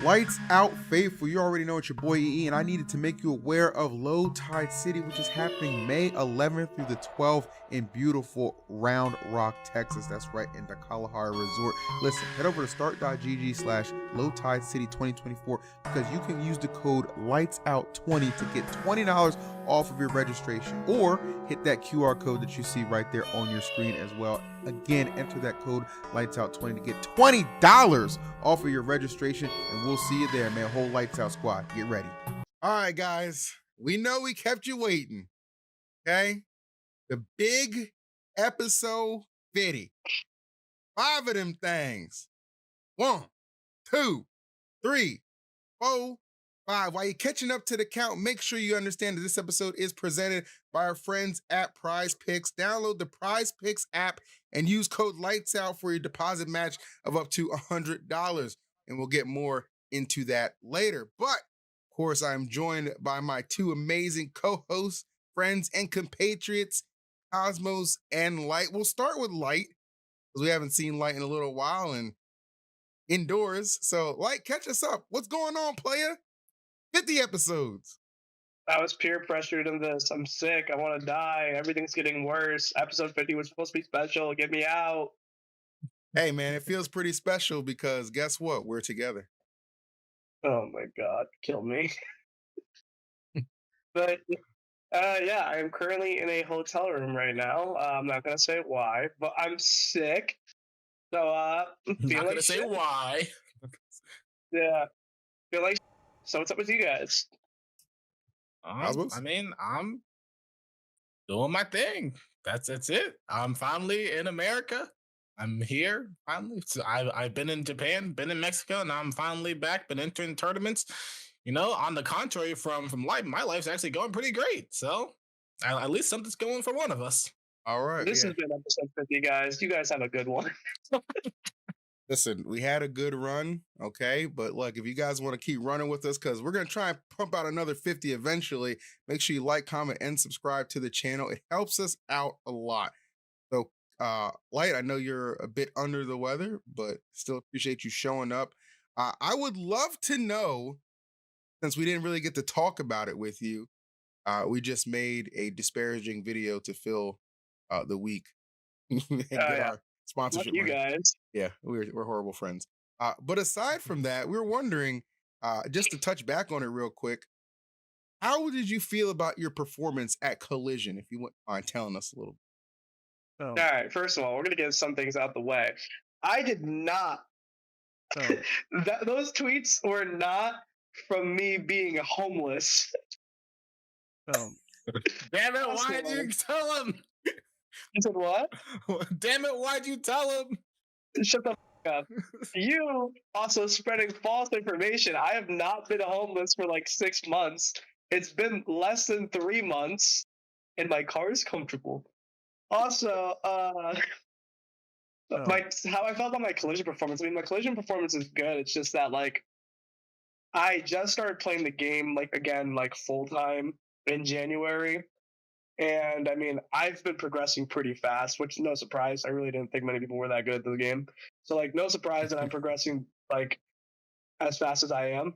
Lights out, faithful. You already know it's your boy EE, and I needed to make you aware of Low Tide City, which is happening May 11th through the 12th in beautiful Round Rock, Texas. That's right, in the Kalahari Resort. Listen, head over to start.gg/Low Tide City 2024 because you can use the code LIGHTSOUT20 to get $20 off of your registration, or hit that QR code that you see right there on your screen as well. Again, enter that code LIGHTSOUT20 to get $20 off of your registration, and we'll see you there, man. Whole Lights Out squad, get ready. All right, guys, we know we kept you waiting. Okay, the big episode 50. 5 of them things. 1, 2, 3, 4, 5. While you're catching up to the count, make sure you understand that this episode is presented by our friends at Prize Picks. Download the Prize Picks app and use code LIGHTSOUT for your deposit match of up to $100. And we'll get more into that later. But, of course, I'm joined by my two amazing co-hosts, friends, and compatriots, Cosmos and Light. We'll start with Light, because we haven't seen Light in a little while and indoors. So, Light, catch us up. What's going on, player? 50 episodes. I was peer pressured in this. I'm sick. I want to die. Everything's getting worse. Episode 50 was supposed to be special. Get me out. Hey, man, it feels pretty special because guess what? We're together. Oh my God. Kill me. But yeah, I'm currently in a hotel room right now. I'm not going to say why, but I'm sick. So, I'm not feel gonna like say shit. why. Yeah. Feel like shit. So what's up with you guys? Cosmos? I mean, I'm doing my thing. That's it. I'm finally in America. I'm here finally. So I've been in Japan, been in Mexico, and I'm finally back. Been entering tournaments. You know, on the contrary from life, my life's actually going pretty great. So at least something's going for one of us. All right. This yeah. has been episode 50, guys. You guys have a good one. Listen, we had a good run, okay? But look, if you guys want to keep running with us, because we're going to try and pump out another 50 eventually, make sure you like, comment, and subscribe to the channel. It helps us out a lot. So, Light, I know you're a bit under the weather, but still appreciate you showing up. I would love to know, since we didn't really get to talk about it with you, we just made a disparaging video to fill the week and get yeah. our sponsorship Fuck you money. guys. Yeah, we're horrible friends. But aside from that, we were wondering, just to touch back on it real quick, how did you feel about your performance at Collision? If you wouldn't mind telling us a little. All right. First of all, we're going to get some things out the way. I did not. Those tweets were not from me being homeless. Damn it! Why'd you tell him? You said what? Damn it! Why'd you tell him? Shut the f- up. You also spreading false information. I have not been homeless for like 6 months. It's been less than 3 months, and my car is comfortable. Also, how I felt about my Collision performance. I mean, my Collision performance is good. It's just that like I just started playing the game like again like full time in January. And I mean, I've been progressing pretty fast, which no surprise. I really didn't think many people were that good at the game. So like no surprise that I'm progressing like as fast as I am.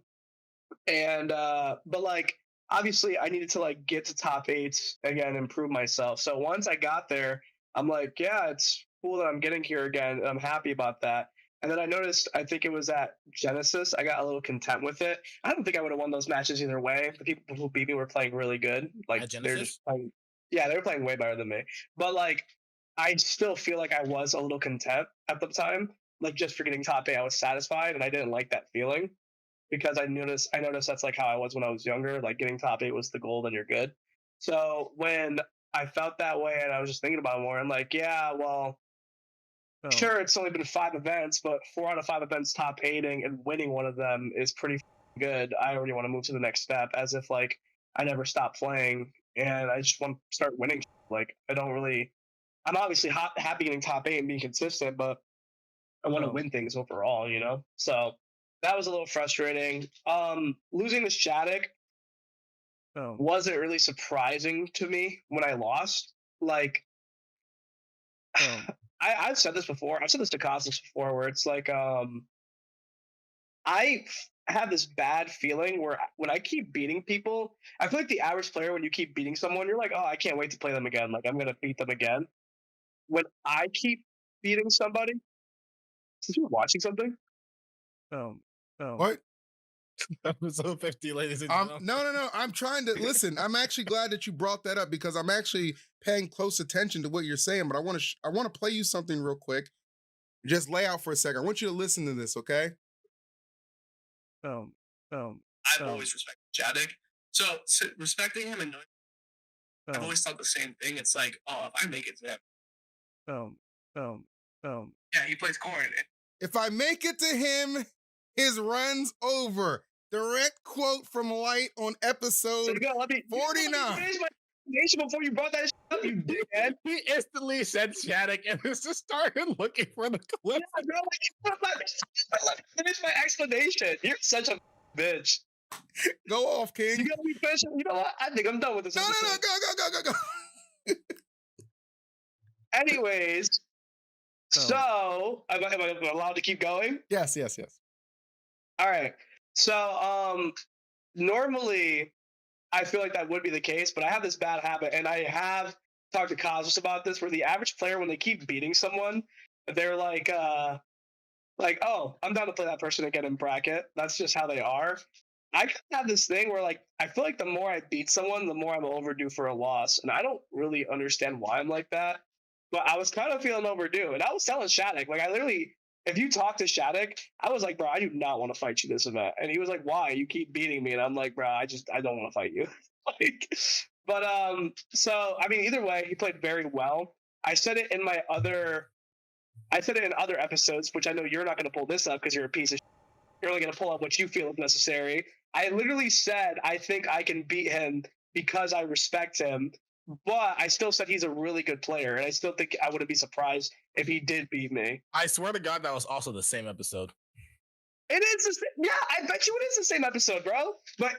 And but like obviously I needed to like get to top 8 again, improve myself. So once I got there, I'm like, yeah, it's cool that I'm getting here again. And I'm happy about that. And then I noticed, I think it was at Genesis, I got a little content with it. I don't think I would have won those matches either way. The people who beat me were playing really good. Like At they're just Genesis? playing, yeah, they were playing way better than me. But like, I still feel like I was a little content at the time. Like just for getting top 8, I was satisfied, and I didn't like that feeling because I noticed that's like how I was when I was younger. Like getting top 8 was the goal, then you're good. So when I felt that way and I was just thinking about it more, I'm like, yeah, well, sure, it's only been 5 events, but 4 out of 5 events top 8ing and winning one of them is pretty good. I already want to move to the next step, as if like I never stopped playing and I just want to start winning. Like I don't really. I'm obviously happy getting top 8 and being consistent, but I want to win things overall, you know? So that was a little frustrating. Losing to Shattuck wasn't really surprising to me when I lost. Like, I've said this before. I've said this to Cosmos before, where it's like, I I have this bad feeling where when I keep beating people, I feel like the average player, when you keep beating someone, you're like, oh, I can't wait to play them again. Like, I'm going to beat them again. When I keep beating somebody, since you're watching something, um, What? Episode 50, ladies and No, gentlemen. no. I'm trying to listen. I'm actually glad that you brought that up because I'm actually paying close attention to what you're saying. But I want to play you something real quick. Just lay out for a second. I want you to listen to this, okay? I've always respected Chadwick. So respecting him and knowing, I've always thought the same thing. It's like, oh, if I make it to him, yeah, he plays corn. If I make it to him, his run's over. Direct quote from Light on so episode you gotta let me 49. finish my explanation before you brought that shit up, you dickhead. He instantly said Shattuck and just started looking for the clip. Yeah, bro, let me finish my explanation. You're such a bitch. Go off, King. You gotta be patient. You know what? I think I'm done with this. No, episode. go. Anyways, so am I allowed to keep going? Yes. All right. So normally I feel like that would be the case, but I have this bad habit, and I have talked to Cosmos about this, where the average player, when they keep beating someone, they're like, oh, I'm down to play that person again in bracket. That's just how they are. I kind of have this thing where, like, I feel like the more I beat someone, the more I'm overdue for a loss, and I don't really understand why I'm like that. But I was kind of feeling overdue, and I was telling Shattuck, like, I literally, if you talk to Shattuck, I was like, bro, I do not want to fight you this event, and he was like, why? You keep beating me, and I'm like, bro, I don't want to fight you. Like, but so I mean, either way, he played very well. I said it in other episodes, which I know you're not going to pull this up because you're a piece of shit. You're only going to pull up what you feel is necessary. I literally said I think I can beat him because I respect him, but I still said he's a really good player, and I still think I wouldn't be surprised if he did beat me. I swear to God, that was also the same episode. It is the same. Yeah, I bet you it is the same episode, bro. But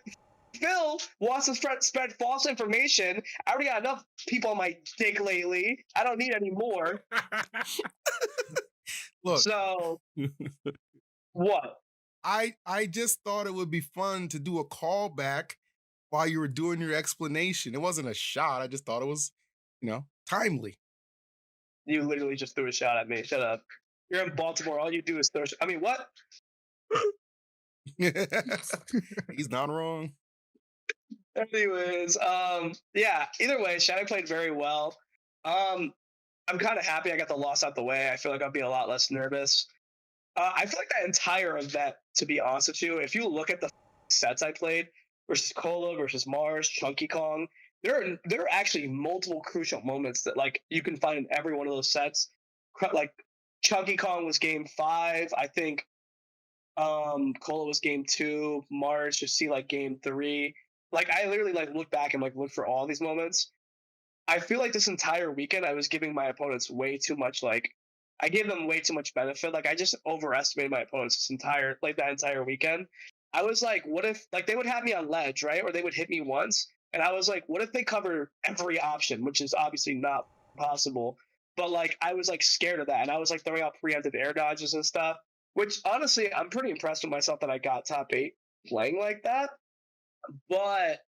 Phil wants to spread false information. I already got enough people on my dick lately. I don't need any more. Look. So, what? I just thought it would be fun to do a callback while you were doing your explanation. It wasn't a shot. I just thought it was, timely. You literally just threw a shot at me. Shut up. You're in Baltimore. All you do is throw. I mean, what? He's not wrong. Anyways, yeah. Either way, Shattuck played very well. I'm kind of happy I got the loss out the way. I feel like I'll be a lot less nervous. I feel like that entire event, to be honest with you, if you look at the sets I played versus Cola versus Mars, Chunky Kong, there are actually multiple crucial moments that, like, you can find in every one of those sets. Like, Chunky Kong was game 5, I think. Cola was game 2, Mars just see like game 3. Like, I literally like look back and like look for all these moments. I feel like this entire weekend I was giving my opponents way too much, like, I gave them way too much benefit. Like, I just overestimated my opponents that entire weekend. I was like, what if, like, they would have me on ledge, right? Or they would hit me once. And I was like, what if they cover every option, which is obviously not possible. But, like, I was like scared of that. And I was like throwing out preemptive air dodges and stuff, which honestly, I'm pretty impressed with myself that I got top 8 playing like that. But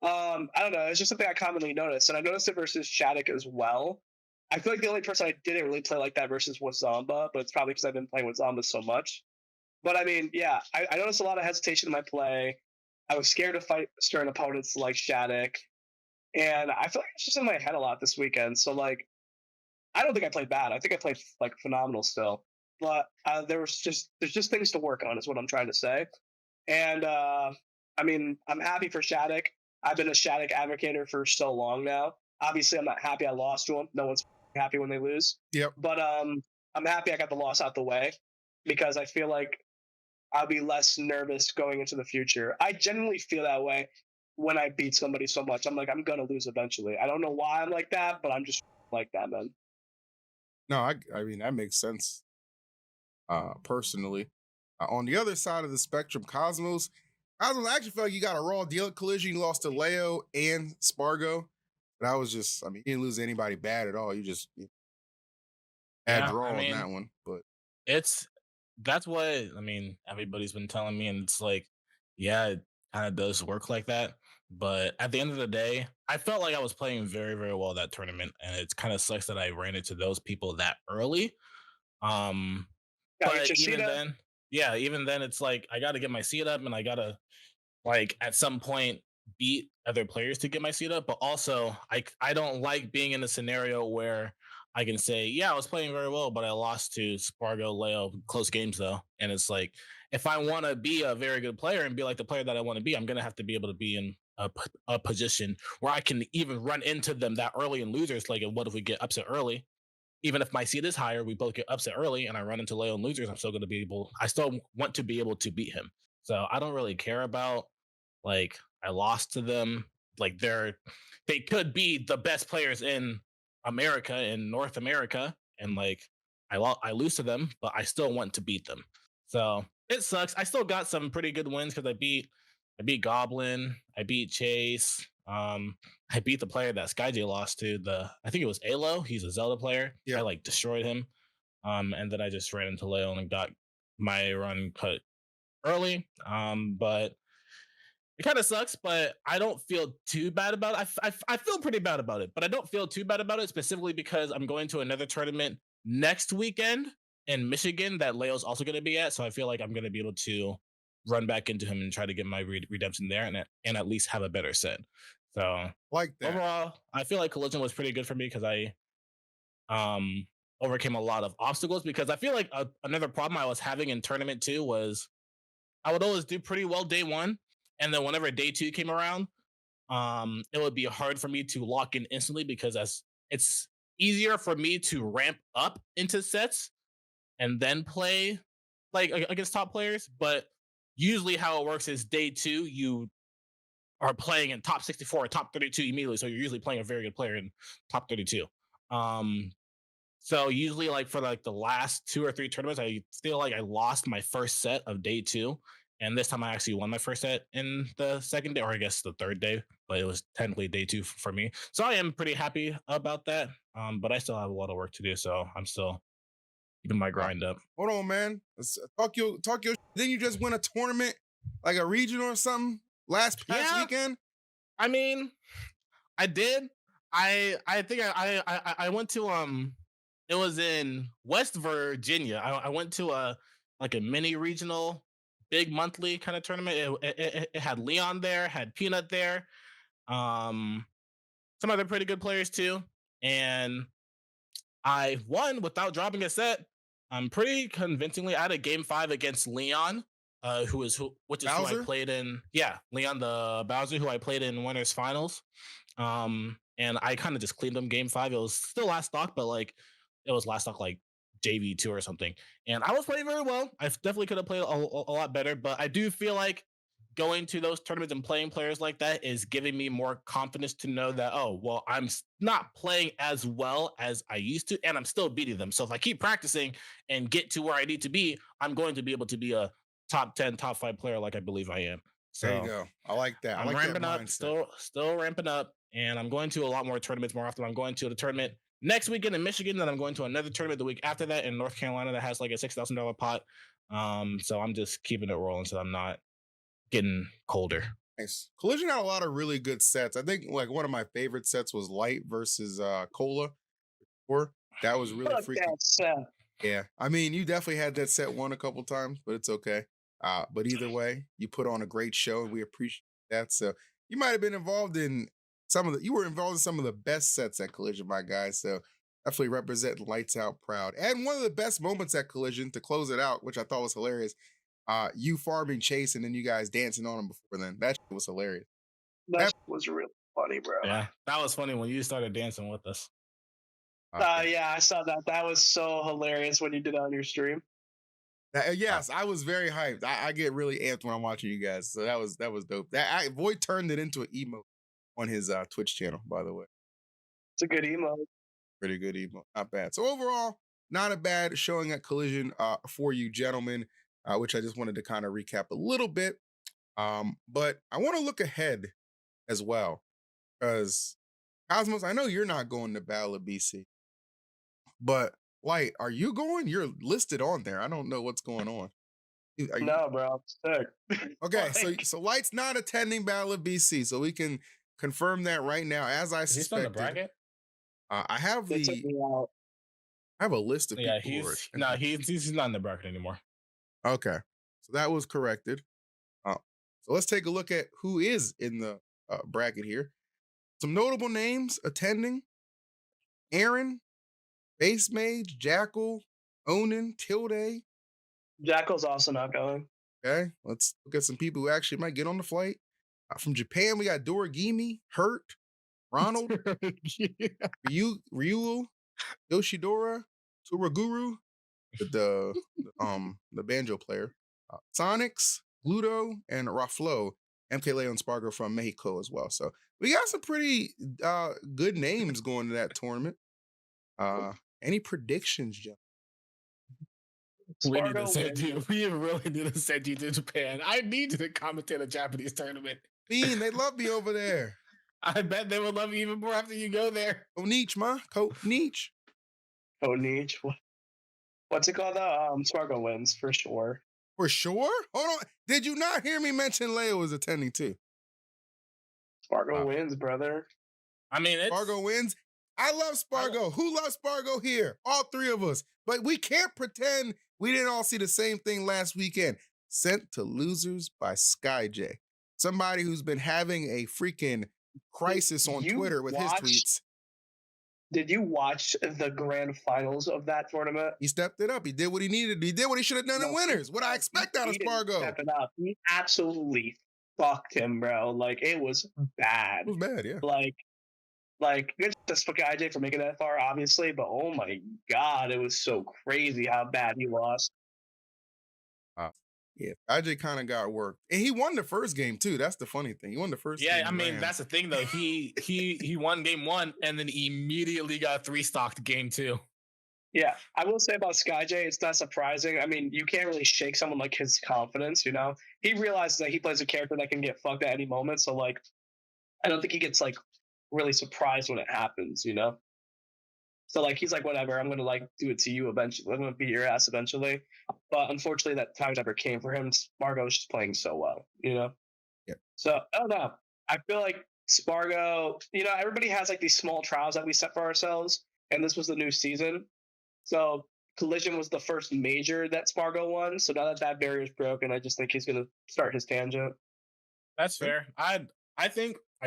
I don't know. It's just something I commonly notice. And I noticed it versus Shattuck as well. I feel like the only person I didn't really play like that versus was Zomba, but it's probably because I've been playing with Zomba so much. But I mean, yeah, I noticed a lot of hesitation in my play. I was scared to fight certain opponents like Shattuck. And I feel like it's just in my head a lot this weekend. So, like, I don't think I played bad. I think I played, like, phenomenal still. But there's just things to work on is what I'm trying to say. And, I mean, I'm happy for Shattuck. I've been a Shattuck advocator for so long now. Obviously, I'm not happy I lost to him. No one's happy when they lose. Yep. But I'm happy I got the loss out the way because I feel like I'll be less nervous going into the future. I genuinely feel that way when I beat somebody so much. I'm like, I'm going to lose eventually. I don't know why I'm like that, but I'm just like that, man. No, I mean, that makes sense. Personally. On the other side of the spectrum, Cosmos, I actually felt like you got a raw deal at Collision. You lost to Leo and Spargo. That was just, I mean, you didn't lose anybody bad at all. You just had draw on that one. But it's that's what I mean. Everybody's been telling me, and it's like, yeah, it kind of does work like that. But at the end of the day, I felt like I was playing very, very well that tournament, and it kind of sucks that I ran into those people that early. Um, Got your but even Chishita. then, yeah, even then, it's like I got to get my seat up, and I gotta like at some point beat other players to get my seat up. But also, I don't like being in a scenario where I can say, yeah, I was playing very well, but I lost to Spargo, Leo, close games though. And it's like, if I want to be a very good player and be like the player that I want to be, I'm gonna have to be able to be in a position where I can even run into them that early and losers. Like, what if we get upset early? Even if my seed is higher, we both get upset early, and I run into Leo and losers. I'm still going to be able. I still want to be able to beat him. So I don't really care about like I lost to them. Like they could be the best players in America in North America, and like I lose to them, but I still want to beat them. So it sucks. I still got some pretty good wins because I beat Goblin, I beat Chase. I beat the player that SkyJ lost to. I think it was Alo. He's a Zelda player. Yeah. I like destroyed him. And then I just ran into Leon and got my run cut early. But it kind of sucks, but I don't feel too bad about it. I feel pretty bad about it, but I don't feel too bad about it specifically because I'm going to another tournament next weekend in Michigan that Leo's also going to be at. So I feel like I'm going to be able to run back into him and try to get my redemption there and at least have a better set. So Like that. overall, I feel like Collision was pretty good for me because I overcame a lot of obstacles because I feel like another problem I was having in tournament 2 was I would always do pretty well day 1, and then whenever day 2 came around, it would be hard for me to lock in instantly because as it's easier for me to ramp up into sets and then play like against top players, but usually how it works is day 2 you are playing in top 64 or top 32 immediately, so you're usually playing a very good player in top 32. Um, so usually, like for like the last 2 or 3 tournaments, I feel like I lost my first set of day 2, and this time I actually won my first set in the second day, or I guess the third day, but it was technically day 2 for me. So I am pretty happy about that. But I still have a lot of work to do, so I'm still keeping my grind up. Hold on, man. Talk your. Then you just win a tournament, like a regional or something, past weekend. I mean, I did. I think I went to it was in West Virginia. I went to a like a mini regional, big monthly kind of tournament. It had Leon there, had Peanut there, um, some other pretty good players too, and I won without dropping a set. Pretty convincingly. I had a game 5 against Leon, which is who I played in. Yeah, Leon the Bowser, who I played in winners finals. And I kind of just cleaned them game 5. It was still last stock, but like it was last stock like JV2 or something. And I was playing very well. I definitely could have played a lot better, but I do feel like going to those tournaments and playing players like that is giving me more confidence to know that, oh, well, I'm not playing as well as I used to, and I'm still beating them. So if I keep practicing and get to where I need to be, I'm going to be able to be a top 10, top 5 player like I believe I am. So there you go. I like that. I'm ramping up, still ramping up, and I'm going to a lot more tournaments more often. I'm going to the tournament next weekend in Michigan, then I'm going to another tournament the week after that in North Carolina that has like a $6,000 pot. So I'm just keeping it rolling so I'm not getting colder. Nice. Collision had a lot of really good sets. I think like one of my favorite sets was Light versus Cola. That was really freaking. Yeah, I mean, you definitely had that set won a couple times, but it's okay. But either way, you put on a great show, and we appreciate that. So you might have been involved in you were involved in some of the best sets at Collision, my guys. So definitely representing Lights Out proud. And one of the best moments at Collision to close it out, which I thought was hilarious, you farming Chase and then you guys dancing on him before then. That was hilarious. That was really funny, bro. Yeah, that was funny when you started dancing with us. Yeah, I saw that. That was so hilarious when you did it on your stream. Yes, I was very hyped. I get really amped when I'm watching you guys. So that was dope. Void turned it into an emote on his Twitch channel, by the way. It's a good emote. Pretty good emote. Not bad. So overall, not a bad showing at Collision for you gentlemen, which I just wanted to kind of recap a little bit. But I want to look ahead as well, because Cosmos, I know you're not going to Battle of BC, but Light, are you going? You're listed on there. I don't know what's going on. Are you No, bro, I'm sick. okay? Like, So Light's not attending Battle of BC, so we can confirm that right now. As I Is he still in the suspected, bracket? I have they took me out. I have a list of Yeah, people who are he's not in the bracket anymore. okay. So that was corrected. So let's take a look at who is in the bracket here. Some notable names attending: Aaron, Base Mage, Jackal, Onan, Tilde. Jackal's also not going. Okay, let's look at some people who actually might get on the flight. From Japan, we got Doragimi, Hurt, Ronald, Ryul, Yoshidora, Turaguru, the banjo player, Sonics, Gluto, and Raflo, MK Leo and Spargo from Mexico as well. So we got some pretty good names going to that tournament. Any predictions, Joe? We need to Spargo send wins. you. We really need to send you to Japan. I need you to commentate a Japanese tournament. Bean, they love me over there. I bet they will love you even more after you go there. Konichi, ma. Konichi. Oh, niche. What's it called? Spargo wins for sure. For sure? Hold on. Did you not hear me mention Leo was attending too? Spargo wins, brother. I mean, Spargo wins. I love Spargo. Who loves Spargo here? All three of us. But we can't pretend we didn't all see the same thing last weekend. Sent to Losers by SkyJ. Somebody who's been having a freaking crisis on Twitter with his tweets. Did you watch the grand finals of that tournament? He stepped it up. He did what he needed. He did what he should have done in winners. What I expect out of Spargo. Step it up. He absolutely fucked him, bro. Like, it was bad. It was bad, yeah. Like good to SkyJ for making that far, obviously, but oh my god, it was so crazy how bad he lost. Yeah, IJ kind of got worked, and he won the first game too. That's the funny thing. He won the first. Yeah, game I mean that's the thing though. He won game 1 and then immediately got 3-stocked game 2. Yeah, I will say about SkyJ, it's not surprising. I mean, you can't really shake someone like his confidence. You know, he realizes that he plays a character that can get fucked at any moment. So like, I don't think he gets like really surprised when it happens. You know. So like he's like, whatever, I'm gonna like do it to you eventually. I'm gonna beat your ass eventually. But unfortunately, that time never came for him. Spargo's just playing so well, you know. Yeah. So I don't know. I feel like Spargo. You know, everybody has like these small trials that we set for ourselves, and this was the new season. So Collision was the first major that Spargo won. So now that that barrier is broken, I just think he's gonna start his tangent. That's fair. I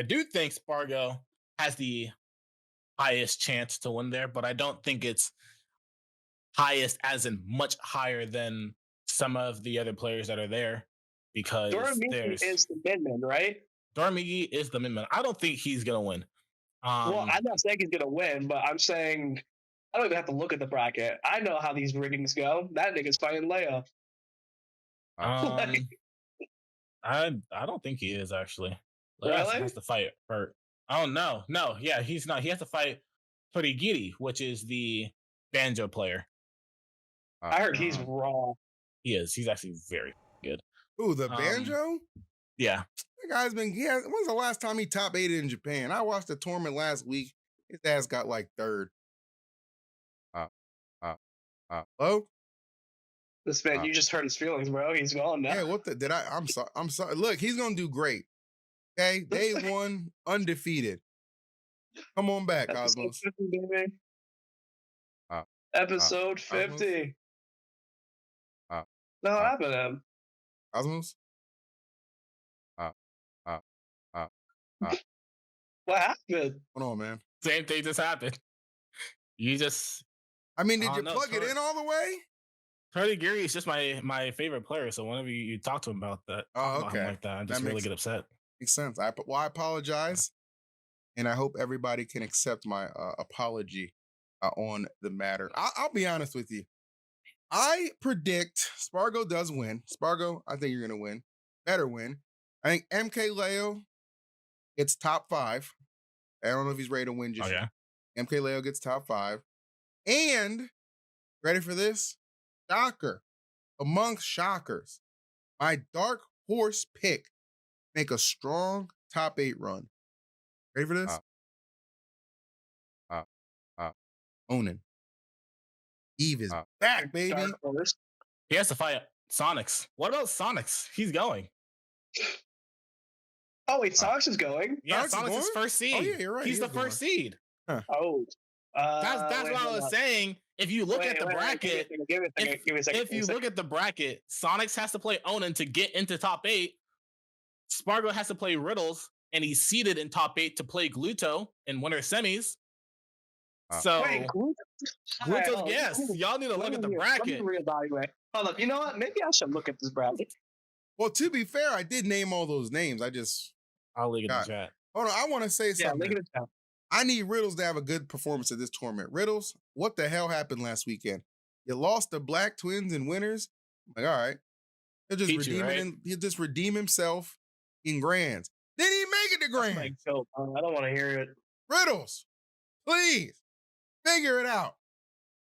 do think Spargo has the highest chance to win there, but I don't think it's highest as in much higher than some of the other players that are there because Dormigi is the midman, right? Dormigi is the midman. I don't think he's gonna win. Well, I'm not saying he's gonna win, but I'm saying I don't even have to look at the bracket. I know how these riggings go. That nigga's fighting Leia. I don't think he is actually. Leia has to fight Hurt. Oh no, yeah, he's not. He has to fight Torigiri, which is the banjo player. I heard he's raw. He is. He's actually very good. Ooh, the banjo? Yeah. That guy's been. When's the last time he top 8 in Japan? I watched the tournament last week. His ass got like 3rd. Hello? This man, you just hurt his feelings, bro. He's gone now. Yeah, what the? Did I? I'm sorry. I'm sorry. Look, he's gonna do great. Okay, day 1, undefeated. Come on back, Cosmos. 50, baby. Episode 50. What happened to him? Cosmos? What happened? Hold on, man. Same thing just happened. You just. I mean, did you plug it in all the way? Torigiri is just my favorite player. So whenever you talk to him about that, about him like that, I just really get upset. Makes sense. I apologize, and I hope everybody can accept my apology on the matter. I'll be honest with you. I predict Spargo does win. Spargo, I think you're gonna win. Better win. I think MK Leo gets top 5. I don't know if he's ready to win just yet. MK Leo gets top 5. And, ready for this? Shocker. Amongst shockers, my dark horse pick make a strong top 8 run. Ready for this? Onan. Eve is back, baby. Dark Horse. He has to fight Sonics. What about Sonics? He's going. Oh wait, Sonics is going. Yeah, Sonics is Sonics is going? first seed. Oh, yeah, you're right. He's He the is going. first seed. Oh, That's wait, what I hold was up. saying. If you look at the Wait, bracket, give me a second. Give me a second. if you look at the bracket, Sonics has to play Onan to get into top 8. Spargo has to play Riddles, and he's seeded in top 8 to play Gluto in winter semis. So Wait, Gluto's yes. Y'all need to look at the bracket. Let me reevaluate. Hold up. You know what? Maybe I should look at this bracket. Well, to be fair, I did name all those names. I'll leave it in God. the chat. Hold on. I want to say Yeah, something. look at it down. I need Riddles to have a good performance at this tournament. Riddles, what the hell happened last weekend? You lost the Black Twins in winners. I'm like, all right, he'll just he'll just redeem himself in grands. Then he make it to grand. Like, so, I don't want to hear it. Riddles, please figure it out.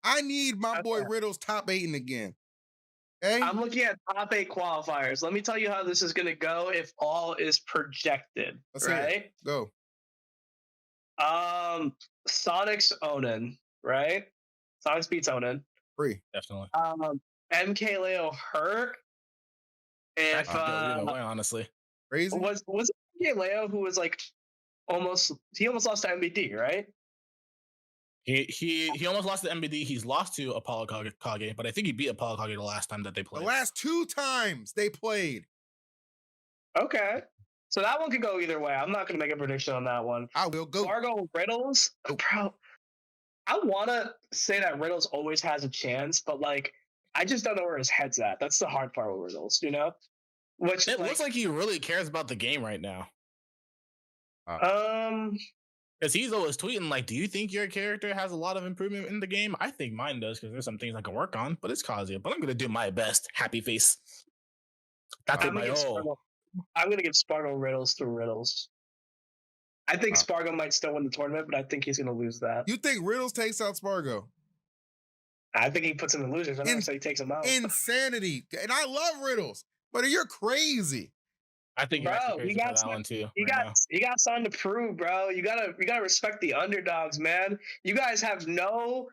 I need my boy Riddles top 8 again. Okay, I'm looking at top 8 qualifiers. Let me tell you how this is going to go if all is projected. Let's hear it. Right? Go. Sonics Onan, right? Sonics beats Onan. Free. Definitely. MKLeo hurt. If either way, honestly. Crazy. was it MKLeo who was like almost lost to MBD, right? He almost lost to MBD. He's lost to Apollo Kage, but I think he beat Apollo Kage the last time that they played. The last 2 times they played. Okay. So that one could go either way. I'm not going to make a prediction on that one. I will go. Spargo Riddles, bro. I want to say that Riddles always has a chance, but like, I just don't know where his head's at. That's the hard part with Riddles, you know? Which it looks like he really cares about the game right now. Because he's always tweeting like, "Do you think your character has a lot of improvement in the game?" I think mine does because there's some things I can work on, but it's Kazuya. But I'm gonna do my best. Happy face. That's I'm going to give Spargo Riddles to Riddles. I think Spargo might still win the tournament, but I think he's going to lose that. You think Riddles takes out Spargo? I think he puts him in losers. I don't say he takes him out. Insanity. And I love Riddles, but you're crazy. I think you got something too. You got something to prove, bro. You gotta respect the underdogs, man. You guys have no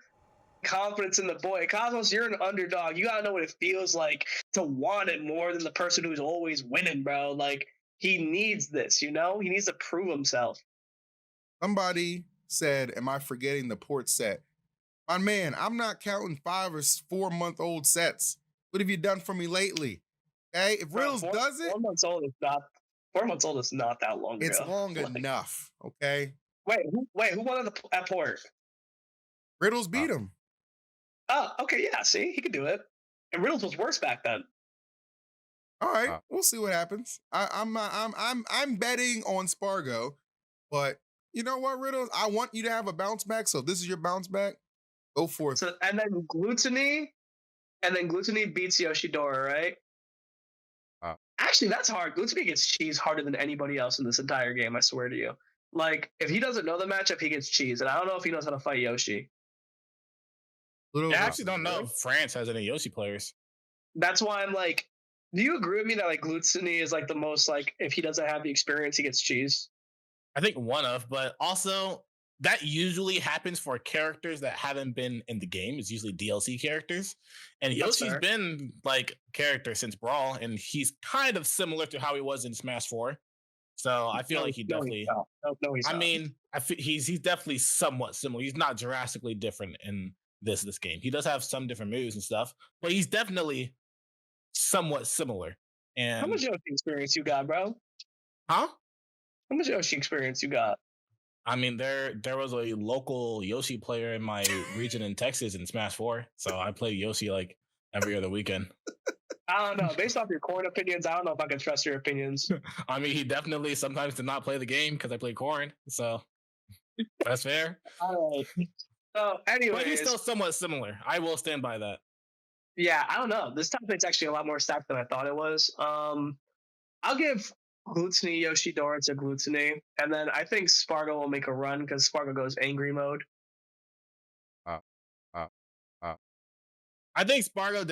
confidence in the boy. Cosmos, you're an underdog. You gotta know what it feels like to want it more than the person who's always winning, bro. Like, he needs this, you know? He needs to prove himself. Somebody said, am I forgetting the port set? My man, I'm not counting 5 or 4 month old sets. What have you done for me lately? Okay, if Riddles does it, 4 months old is not. 4 months old is not that long. It's ago. long enough. Okay. Who won at port? Riddles beat him. Oh, okay, yeah. See, he could do it. And Riddles was worse back then. All right, we'll see what happens. I'm betting on Spargo, but you know what, Riddles? I want you to have a bounce back. So if this is your bounce back, go for it. So and then Gluttony beats Yoshidora, right? Actually, that's hard. Gluttony gets cheese harder than anybody else in this entire game. I swear to you. Like, if he doesn't know the matchup, he gets cheese, and I don't know if he knows how to fight Yoshi. I actually don't know if France has any Yoshi players. That's why I'm like, do you agree with me that like Gluttony is like the most like if he doesn't have the experience, he gets cheese? I think but also that usually happens for characters that haven't been in the game. It's usually DLC characters. And Yoshi's been like character since Brawl, and he's kind of similar to how he was in Smash 4. So I feel like he definitely. He's definitely somewhat similar. He's not drastically different in this game. He does have some different moves and stuff, but he's definitely somewhat similar. And how much Yoshi experience you got, bro? Huh? How much Yoshi experience you got? I mean, there was a local Yoshi player in my region in Texas in Smash 4, so I play Yoshi like every other weekend. I don't know. Based off your Corrin opinions, I don't know if I can trust your opinions. I mean, he definitely sometimes did not play the game because I play Corrin, so that's fair. All right. So, anyways, but he's still somewhat similar. I will stand by that. Yeah, I don't know. This top eight's actually a lot more stacked than I thought it was. I'll give Gluttony Yoshidora to Gluttony, and then I think Spargo will make a run because Spargo goes angry mode. I think Spargo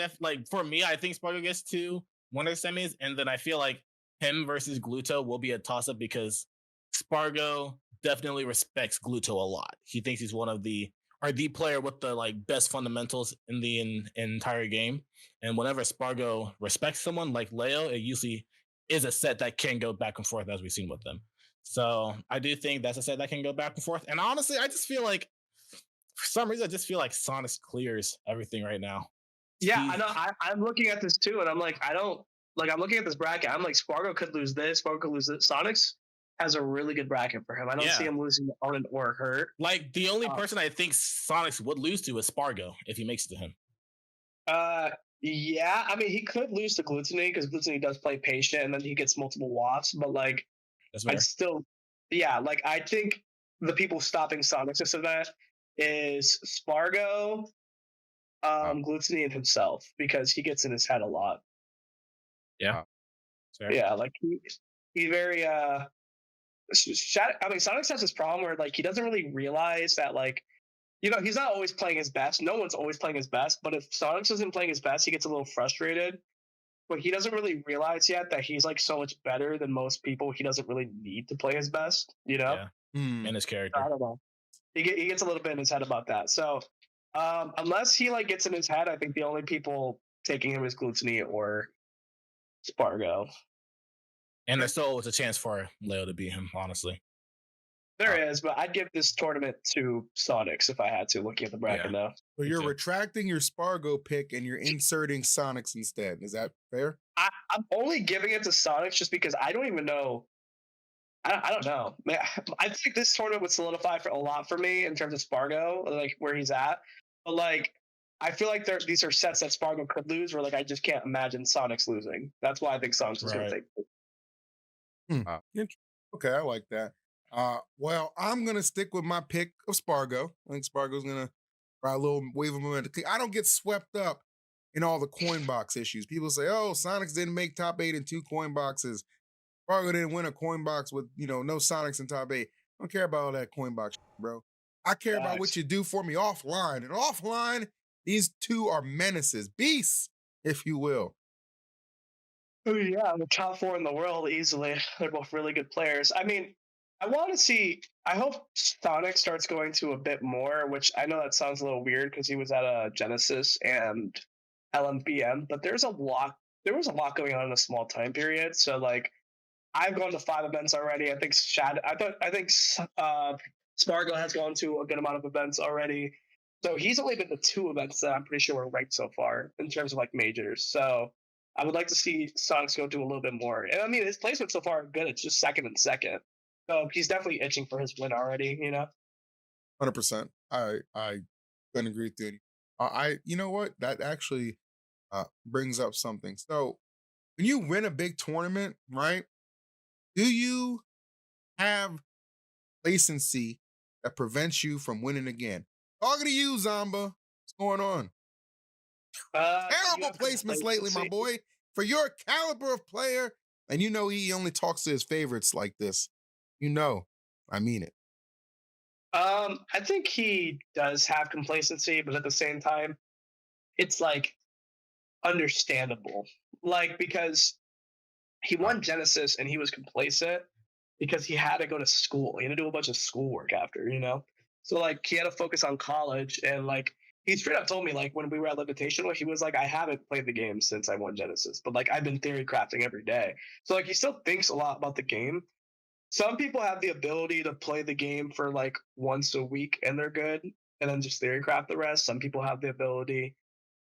for me, I think Spargo gets to winner semis, and then I feel like him versus Gluto will be a toss-up because Spargo definitely respects Gluto a lot. He thinks he's one of the are the player with the like best fundamentals in the entire game. And whenever Spargo respects someone like Leo, it usually is a set that can go back and forth as we've seen with them. So I do think that's a set that can go back and forth. And honestly, I just feel like for some reason I just feel like Sonics clears everything right now. Yeah, I know. I'm looking at this too, and I'm like, I'm looking at this bracket. I'm like, Spargo could lose this. Spargo could lose this. Sonics has a really good bracket for him. I don't see him losing Onin or Hurt. Like the only person I think Sonics would lose to is Spargo if he makes it to him. Yeah. I mean, he could lose to Gluttony because Gluttony does play patient and then he gets multiple wafts. But like, I still, like I think the people stopping Sonics this event is Spargo, Gluttony, and himself because he gets in his head a lot. Yeah. Yeah, like he very I mean, Sonics has this problem where like he doesn't really realize that like, he's not always playing his best. No one's always playing his best, but if Sonics isn't playing his best, he gets a little frustrated. But he doesn't really realize yet that he's like so much better than most people. He doesn't really need to play his best, Yeah. And his character. I don't know. He gets a little bit in his head about that. So unless he like gets in his head, I think the only people taking him is Gluttony or Spargo. And there's still always a chance for Leo to beat him, honestly. There is, but I'd give this tournament to Sonics if I had to, looking at the bracket now. So you're retracting your Spargo pick and you're inserting Sonics instead. Is that fair? I'm only giving it to Sonics just because I don't even know. I don't know. I think this tournament would solidify for a lot for me in terms of Spargo, like where he's at. But like, I feel like these are sets that Spargo could lose, where like I just can't imagine Sonics losing. That's why I think Sonics is going to take it. Okay, I like that. Well, I'm gonna stick with my pick of Spargo. I think Spargo's gonna try a little wave of momentum. I don't get swept up in all the coin box issues. People say, "Oh, Sonics didn't make top 8 in 2 coin boxes. Spargo didn't win a coin box with no Sonics in top 8." I don't care about all that coin box, bro. I care about what you do for me offline. And offline, these two are menaces, beasts, if you will. Oh yeah, the top 4 in the world easily. They're both really good players. I mean, I hope Sonic starts going to a bit more, which I know that sounds a little weird because he was at a Genesis and LMBM, but there was a lot going on in a small time period. So like, I've gone to 5 events already. I think Spargo has gone to a good amount of events already. So he's only been to 2 events that I'm pretty sure were ranked so far in terms of like majors. So I would like to see Sonics go do a little bit more. And I mean, his placement so far are good. It's just second and second. So he's definitely itching for his win already, 100%. I couldn't agree with you. You know what? That actually brings up something. So when you win a big tournament, right? Do you have complacency that prevents you from winning again? Talking to you, Zamba. What's going on? Terrible placements lately, my boy. For your caliber of player, and he only talks to his favorites like this. I mean it. I think he does have complacency, but at the same time, it's like understandable. Like, because he won Genesis and he was complacent because he had to go to school. He had to do a bunch of schoolwork after, So like he had to focus on college, and like he straight up told me like when we were at Invitational, he was like, I haven't played the game since I won Genesis, but like I've been theory crafting every day. So like he still thinks a lot about the game. Some people have the ability to play the game for like once a week and they're good, and then just theory craft the rest. Some people have the ability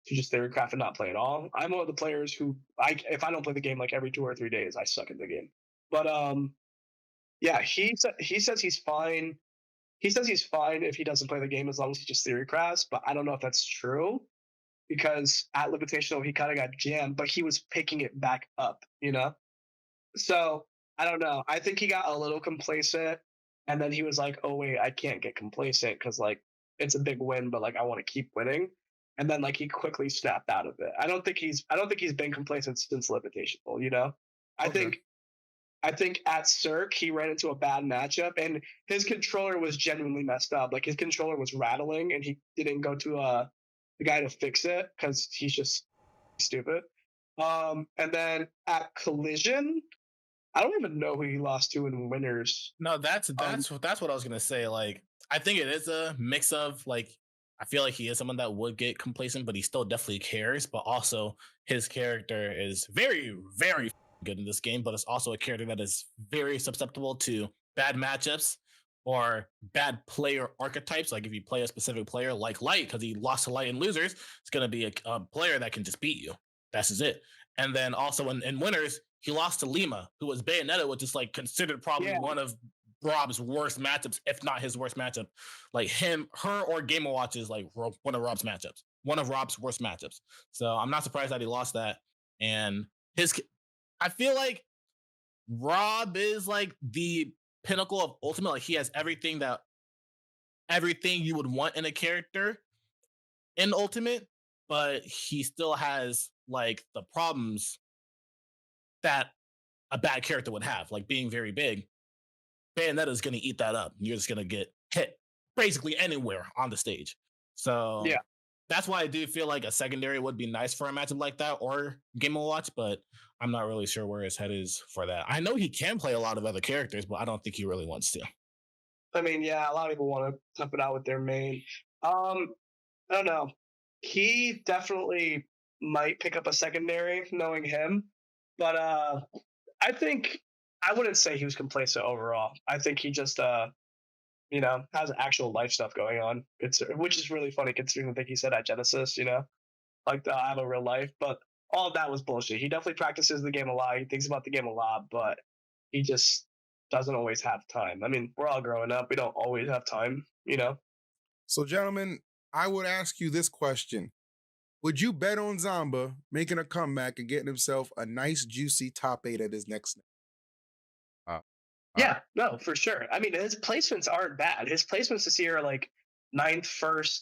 to just theory craft and not play at all. I'm one of the players who, if I don't play the game like every 2 or 3 days, I suck at the game. But yeah, he says he's fine. He says he's fine if he doesn't play the game as long as he just theory crafts. But I don't know if that's true, because at Invitational he kind of got jammed, but he was picking it back up, So I don't know. I think he got a little complacent, and then he was like, "Oh wait, I can't get complacent because like it's a big win, but like I want to keep winning." And then like he quickly snapped out of it. I don't think he's been complacent since Invitational. I think at Cirque he ran into a bad matchup, and his controller was genuinely messed up. Like his controller was rattling, and he didn't go to the guy to fix it because he's just stupid. And then at Collision, I don't even know who he lost to in winners. No, that's what I was gonna say. Like, I think it is a mix of like I feel like he is someone that would get complacent, but he still definitely cares. But also, his character is very, very good in this game, but it's also a character that is very susceptible to bad matchups or bad player archetypes. Like if you play a specific player like Light, because he lost to Light in losers, it's going to be a player that can just beat you. That's just it. And then also in winners, he lost to Lima, who was Bayonetta, which is like considered probably one of Rob's worst matchups, if not his worst matchup. Like her or Game & Watch is like one of Rob's matchups, one of Rob's worst matchups. So I'm not surprised that he lost that. And I feel like Rob is like the pinnacle of Ultimate. Like he has everything you would want in a character in Ultimate, but he still has like the problems that a bad character would have, like being very big. Bayonetta is going to eat that up. You're just going to get hit basically anywhere on the stage. So that's why I do feel like a secondary would be nice for a matchup like that or Game & Watch, but I'm not really sure where his head is for that. I know he can play a lot of other characters, but I don't think he really wants to. I mean, yeah, a lot of people want to tough it out with their main. I don't know. He definitely might pick up a secondary, knowing him, but I think I wouldn't say he was complacent overall. I think he just, has actual life stuff going on, which is really funny considering the thing he said at Genesis, like I have a real life. But all of that was bullshit. He definitely practices the game a lot. He thinks about the game a lot, but he just doesn't always have time. I mean, we're all growing up. We don't always have time, So, gentlemen, I would ask you this question. Would you bet on Zamba making a comeback and getting himself a nice, juicy top 8 at his next? Yeah, no, for sure. I mean, his placements aren't bad. His placements this year are like 9th, 1st,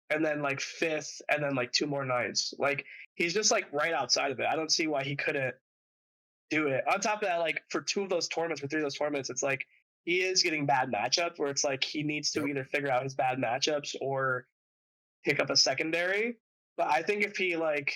and then like 5th, and then like 2 more 9s. Like, he's just like right outside of it. I don't see why he couldn't do it. On top of that, like for 2 of those tournaments, for 3 of those tournaments, it's like he is getting bad matchups where it's like he needs to either figure out his bad matchups or pick up a secondary. But I think if he like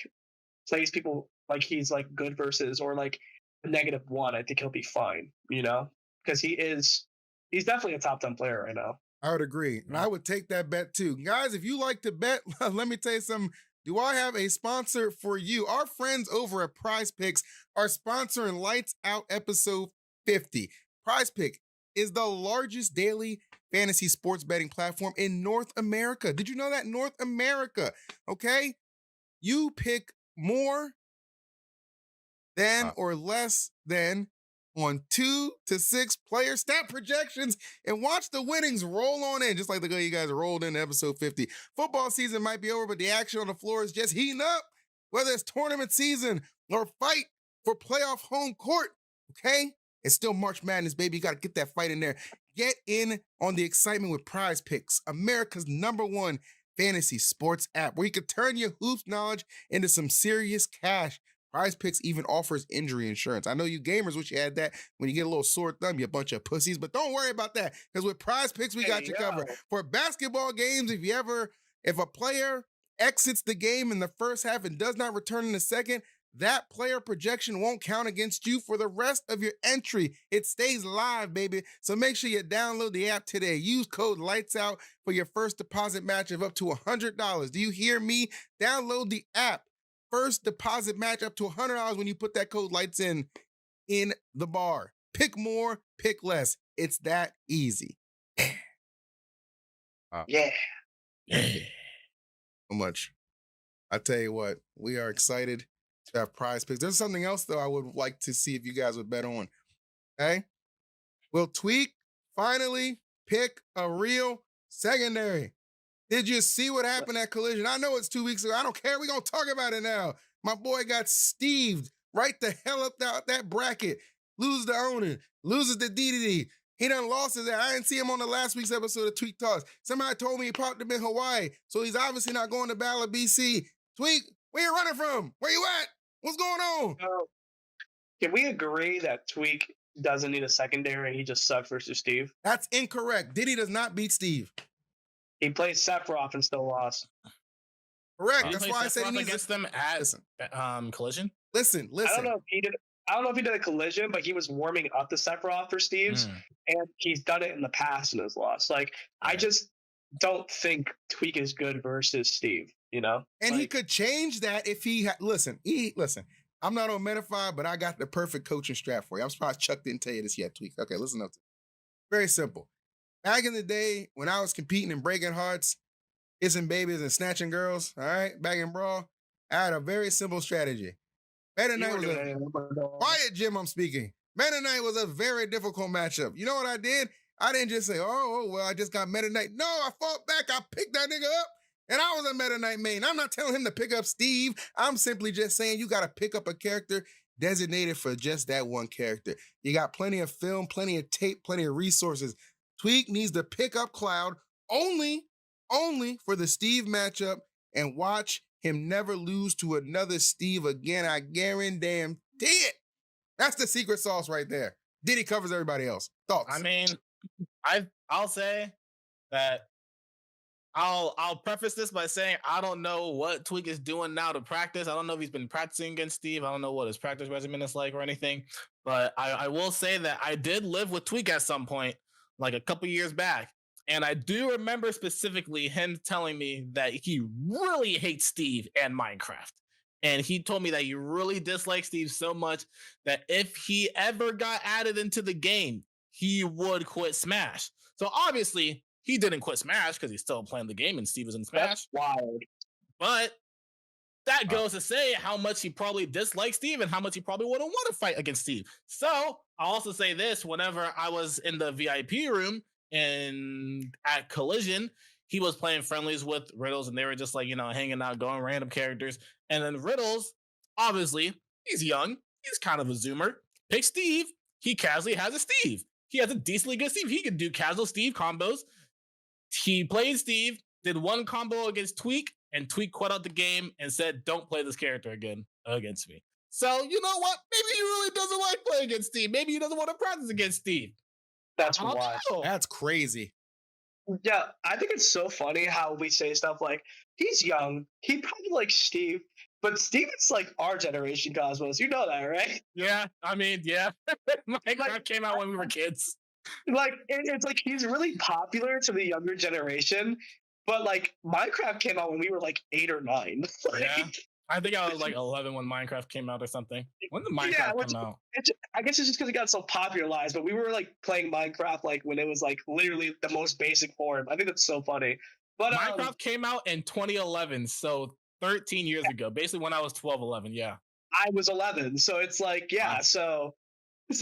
plays people like he's like good versus or like -1, I think he'll be fine, because he's definitely a top 10 player right now. I would agree. And I would take that bet too. Guys, if you like to bet, let me tell you something. Do I have a sponsor for you? Our friends over at Prize Picks are sponsoring Lights Out episode 50. Prize Pick is the largest daily fantasy sports betting platform in North America. Did you know that? North America, okay? You pick more than or less than on 2 to 6 player stat projections and watch the winnings roll on in, just like the way you guys rolled in episode 50. Football season might be over, but the action on the floor is just heating up, whether it's tournament season or fight for playoff home court, okay? It's still March Madness, baby. You got to get that fight in there. Get in on the excitement with Prize Picks, America's #1 fantasy sports app, where you can turn your hoops knowledge into some serious cash. Prize Picks even offers injury insurance. I know you gamers wish you had that. When you get a little sore thumb, you're a bunch of pussies, but don't worry about that, because with Prize Picks, we got you covered. For basketball games, if a player exits the game in the first half and does not return in the second, that player projection won't count against you for the rest of your entry. It stays live, baby. So make sure you download the app today. Use code LIGHTSOUT for your first deposit match of up to $100. Do you hear me? Download the app. First deposit match up to $100 when you put that code LIGHTS in the bar. Pick more, pick less. It's that easy. Yeah. So much. I tell you what, we are excited to have Prize Picks. There's something else, though, I would like to see if you guys would bet on. Okay? Will Tweak finally pick a real secondary? Did you see what happened at Collision? I know it's 2 weeks ago. I don't care. We're going to talk about it now. My boy got Steved right the hell up that bracket. Loses the owner. Loses the DDD. He done lost his ass. I didn't see him on the last week's episode of Tweak Talks. Somebody told me he popped up in Hawaii, so he's obviously not going to Battle of BC. Tweak, where you running from? Where you at? What's going on? Can we agree that Tweak doesn't need a secondary? He just sucked versus Steve? That's incorrect. Diddy does not beat Steve. He played Sephiroth and still lost. Correct. That's why I said he needs against them at Collision. Listen. I don't know if he did a Collision, but he was warming up the Sephiroth for Steve's, and he's done it in the past and has lost. Like, I just don't think Tweak is good versus Steve. You know, and he could change that if he listen. I'm not on Metafy, but I got the perfect coaching strap for you. I'm surprised Chuck didn't tell you this yet, Tweak. Okay, listen up. Very simple. Back in the day when I was competing in breaking hearts, kissing babies and snatching girls, all right, back in Brawl, I had a very simple strategy. Meta Knight was quiet, Jim. I'm speaking. Meta Knight was a very difficult matchup. You know what I did? I didn't just say, well, I just got Meta Knight. No, I fought back. I picked that nigga up, and I was a Meta Knight main. I'm not telling him to pick up Steve. I'm simply just saying you got to pick up a character designated for just that one character. You got plenty of film, plenty of tape, plenty of resources. Tweak needs to pick up Cloud only for the Steve matchup and watch him never lose to another Steve again. I guarantee it. That's the secret sauce right there. Diddy covers everybody else. Thoughts? I mean, I'll say that I'll preface this by saying I don't know what Tweak is doing now to practice. I don't know if he's been practicing against Steve. I don't know what his practice regimen is like or anything. But I will say that I did live with Tweak at some point, like a couple years back. And I do remember specifically him telling me that he really hates Steve and Minecraft. And he told me that he really dislikes Steve so much that if he ever got added into the game, he would quit Smash. So obviously, he didn't quit Smash because he's still playing the game and Steve is in Smash. That's wild. But that goes to say how much he probably dislikes Steve and how much he probably wouldn't want to fight against Steve. So I'll also say this, whenever I was in the VIP room, and at Collision, he was playing friendlies with Riddles, and they were just like, hanging out, going random characters. And then Riddles, obviously, he's young. He's kind of a zoomer. Pick Steve. He casually has a Steve. He has a decently good Steve. He can do casual Steve combos. He played Steve, did one combo against Tweak, and Tweak quit out the game and said, don't play this character again against me. So, you know what? Maybe he really doesn't like playing against Steve. Maybe he doesn't want to practice against Steve. That's wild. That's crazy. Yeah, I think it's so funny how we say stuff like, he's young, he probably likes Steve, but Steve is like our generation Cosmos. You know that, right? Yeah, I mean, yeah. Minecraft came out when we were kids. Like, it's like he's really popular to the younger generation, but like Minecraft came out when we were like 8 or 9. Yeah. I think I was like 11 when Minecraft came out or something. When did Minecraft come out? I guess it's just because it got so popularized, but we were like playing Minecraft like when it was like literally the most basic form. I think that's so funny. But Minecraft came out in 2011, so 13 years ago, basically when I was 12, 11, yeah. I was 11, so it's like, yeah, so it's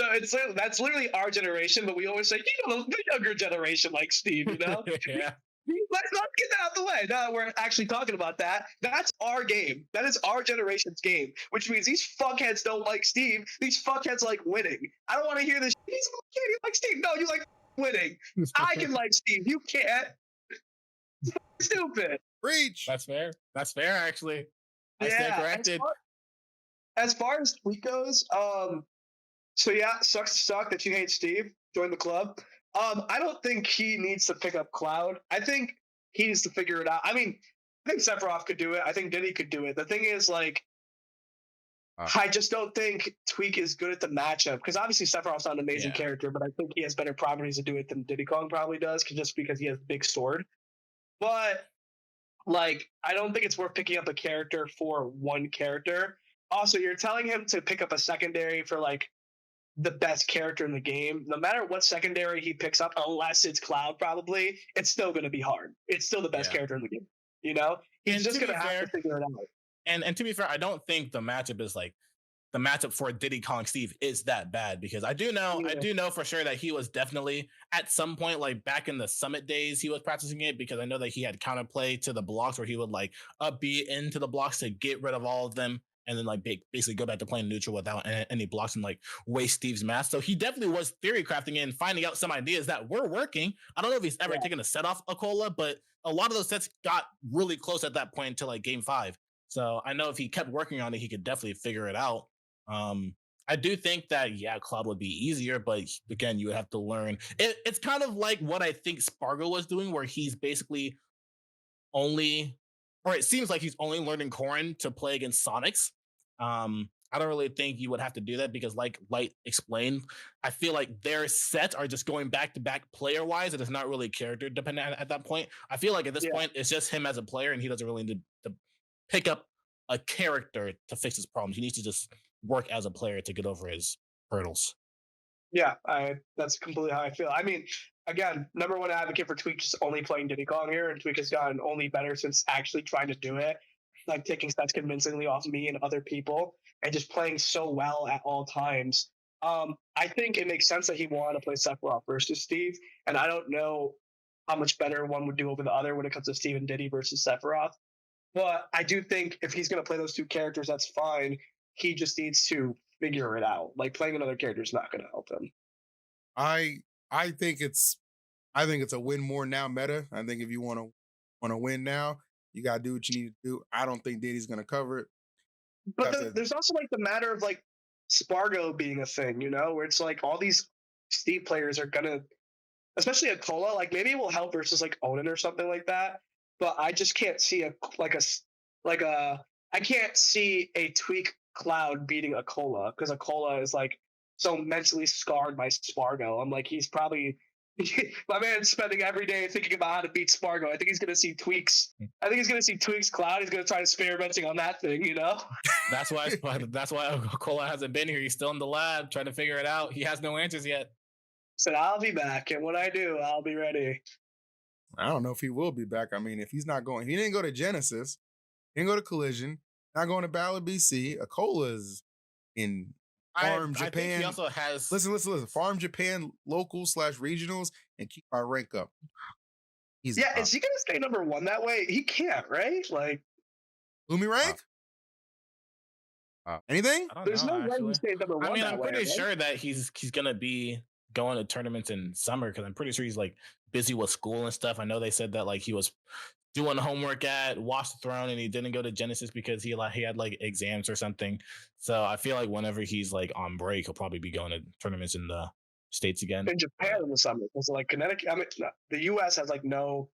that's literally our generation, but we always say, the younger generation like Steve, Yeah. Let's get that out of the way. Now that we're actually talking about that, that's our game. That is our generation's game, which means these fuckheads don't like Steve. These fuckheads like winning. I don't want to hear this. He like Steve. No, you like winning. I can like Steve. You can't. Stupid. Preach. That's fair. That's fair, actually. I stand corrected. As far as Tweak goes, so yeah, sucks to suck that you hate Steve. Join the club. I don't think he needs to pick up Cloud. I think he needs to figure it out. I mean, I think Sephiroth could do it. I think Diddy could do it. The thing is, like, I just don't think Tweak is good at the matchup because obviously Sephiroth's not an amazing character, but I think he has better properties to do it than Diddy Kong probably does, just because he has a big sword. But like, I don't think it's worth picking up a character for one character. Also, you're telling him to pick up a secondary for like the best character in the game. No matter what secondary he picks up, unless it's Cloud, probably, it's still going to be hard. It's still the best character in the game. He's just going to have to figure it out. And to be fair, I don't think the matchup is like the matchup for Diddy Kong Steve is that bad, because I do know for sure that he was definitely at some point, like back in the Summit days, he was practicing it, because I know that he had counterplay to the blocks where he would like up B into the blocks to get rid of all of them, and then like basically go back to playing neutral without any blocks and like waste Steve's mask. So he definitely was theory crafting and finding out some ideas that were working. I don't know if he's ever taken a set off Akola, but a lot of those sets got really close at that point until like game 5. So I know if he kept working on it, he could definitely figure it out. I do think that, Cloud would be easier, but again, you would have to learn. It's kind of like what I think Spargo was doing, where he's basically it seems like he's only learning Corrin to play against Sonics. I don't really think you would have to do that because, like Light explained, I feel like their sets are just going back to back player wise, and it's not really character dependent at that point. I feel like at this point, it's just him as a player, and he doesn't really need to pick up a character to fix his problems. He needs to just work as a player to get over his hurdles. Yeah, that's completely how I feel. I mean, again, number one advocate for Tweak just only playing Diddy Kong here, and Tweak has gotten only better since actually trying to do it, like taking sets convincingly off me and other people, and just playing so well at all times. I think it makes sense that he wanted to play Sephiroth versus Steve, and I don't know how much better one would do over the other when it comes to Steve and Diddy versus Sephiroth. But I do think if he's going to play those two characters, that's fine. He just needs to figure it out. Like playing another character is not going to help him. I think it's a win more now meta. I think if you want to win now, you gotta do what you need to do. I don't think Diddy's gonna cover it. But there's also like the matter of like Spargo being a thing, you know, where it's like all these Steve players are gonna, especially a Cola, like maybe it will help versus like Onan or something like that. But I just can't see I can't see a Tweak Cloud beating a Cola because a Cola is like so mentally scarred by Spargo. I'm like, he's probably my man's spending every day thinking about how to beat Spargo. I think he's gonna see Tweaks. I think he's gonna see Tweaks Cloud. He's gonna try experimenting on that thing, you know. That's why Cola hasn't been here. He's still in the lab trying to figure it out. He has no answers yet. Said I'll be back, and when I do, I'll be ready. I don't know if he will be back. I mean, if he's not going, he didn't go to Genesis, he didn't go to Collision, not going to Battle BC. Akola's in Farm Japan. I think he also has. Listen. Farm Japan local / regionals and keep our rank up. Is he gonna stay number one that way? He can't, right? Like Lumi rank? Anything? There's no way he stays number one. I mean, I'm pretty sure that he's gonna be going to tournaments in summer because I'm pretty sure he's like busy with school and stuff. I know they said that like he was doing homework at Watch the Throne and he didn't go to Genesis because he had like exams or something. So I feel like whenever he's like on break, he'll probably be going to tournaments in the States again. In Japan in the summer, because like Connecticut, I mean, the U.S. has like no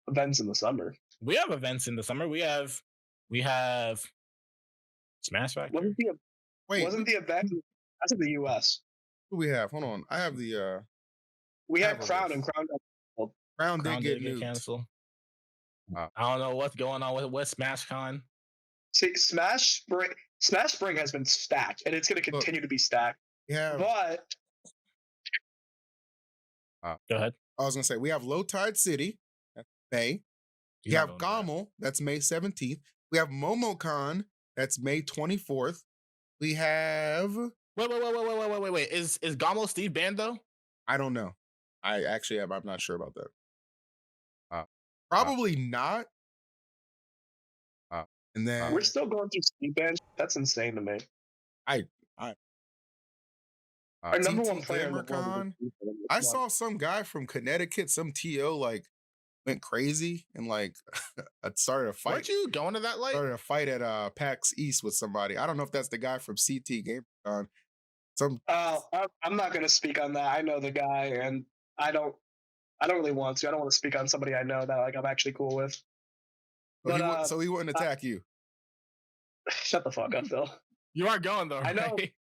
events in the summer. We have events in the summer. We have Smash Factory. Wasn't the event? That's in the U.S. Who we have? Hold on, I have the. We have Crown and Crown did get canceled. I don't know what's going on with SmashCon. See, Smash Spring has been stacked, and it's going to continue to be stacked. Yeah, but go ahead. I was going to say we have Low Tide City, that's May. We have GOML, that's May 17th. We have MomoCon, that's May 24th. We have. Wait. Is GOML Steve banned though? I don't know. I'm not sure about that. Probably not. And then we're still going through Steve ban. That's insane to me. Our number one player. I saw some guy from Connecticut, some TO, like went crazy and like started a fight. Weren't you going to that light? Started a fight at PAX East with somebody. I don't know if that's the guy from CT GamerCon. I'm not going to speak on that. I know the guy, and I don't really want to. I don't want to speak on somebody I know that like I'm actually cool with. So he wouldn't attack you. Shut the fuck up, Phil. You are going though. I know. Right?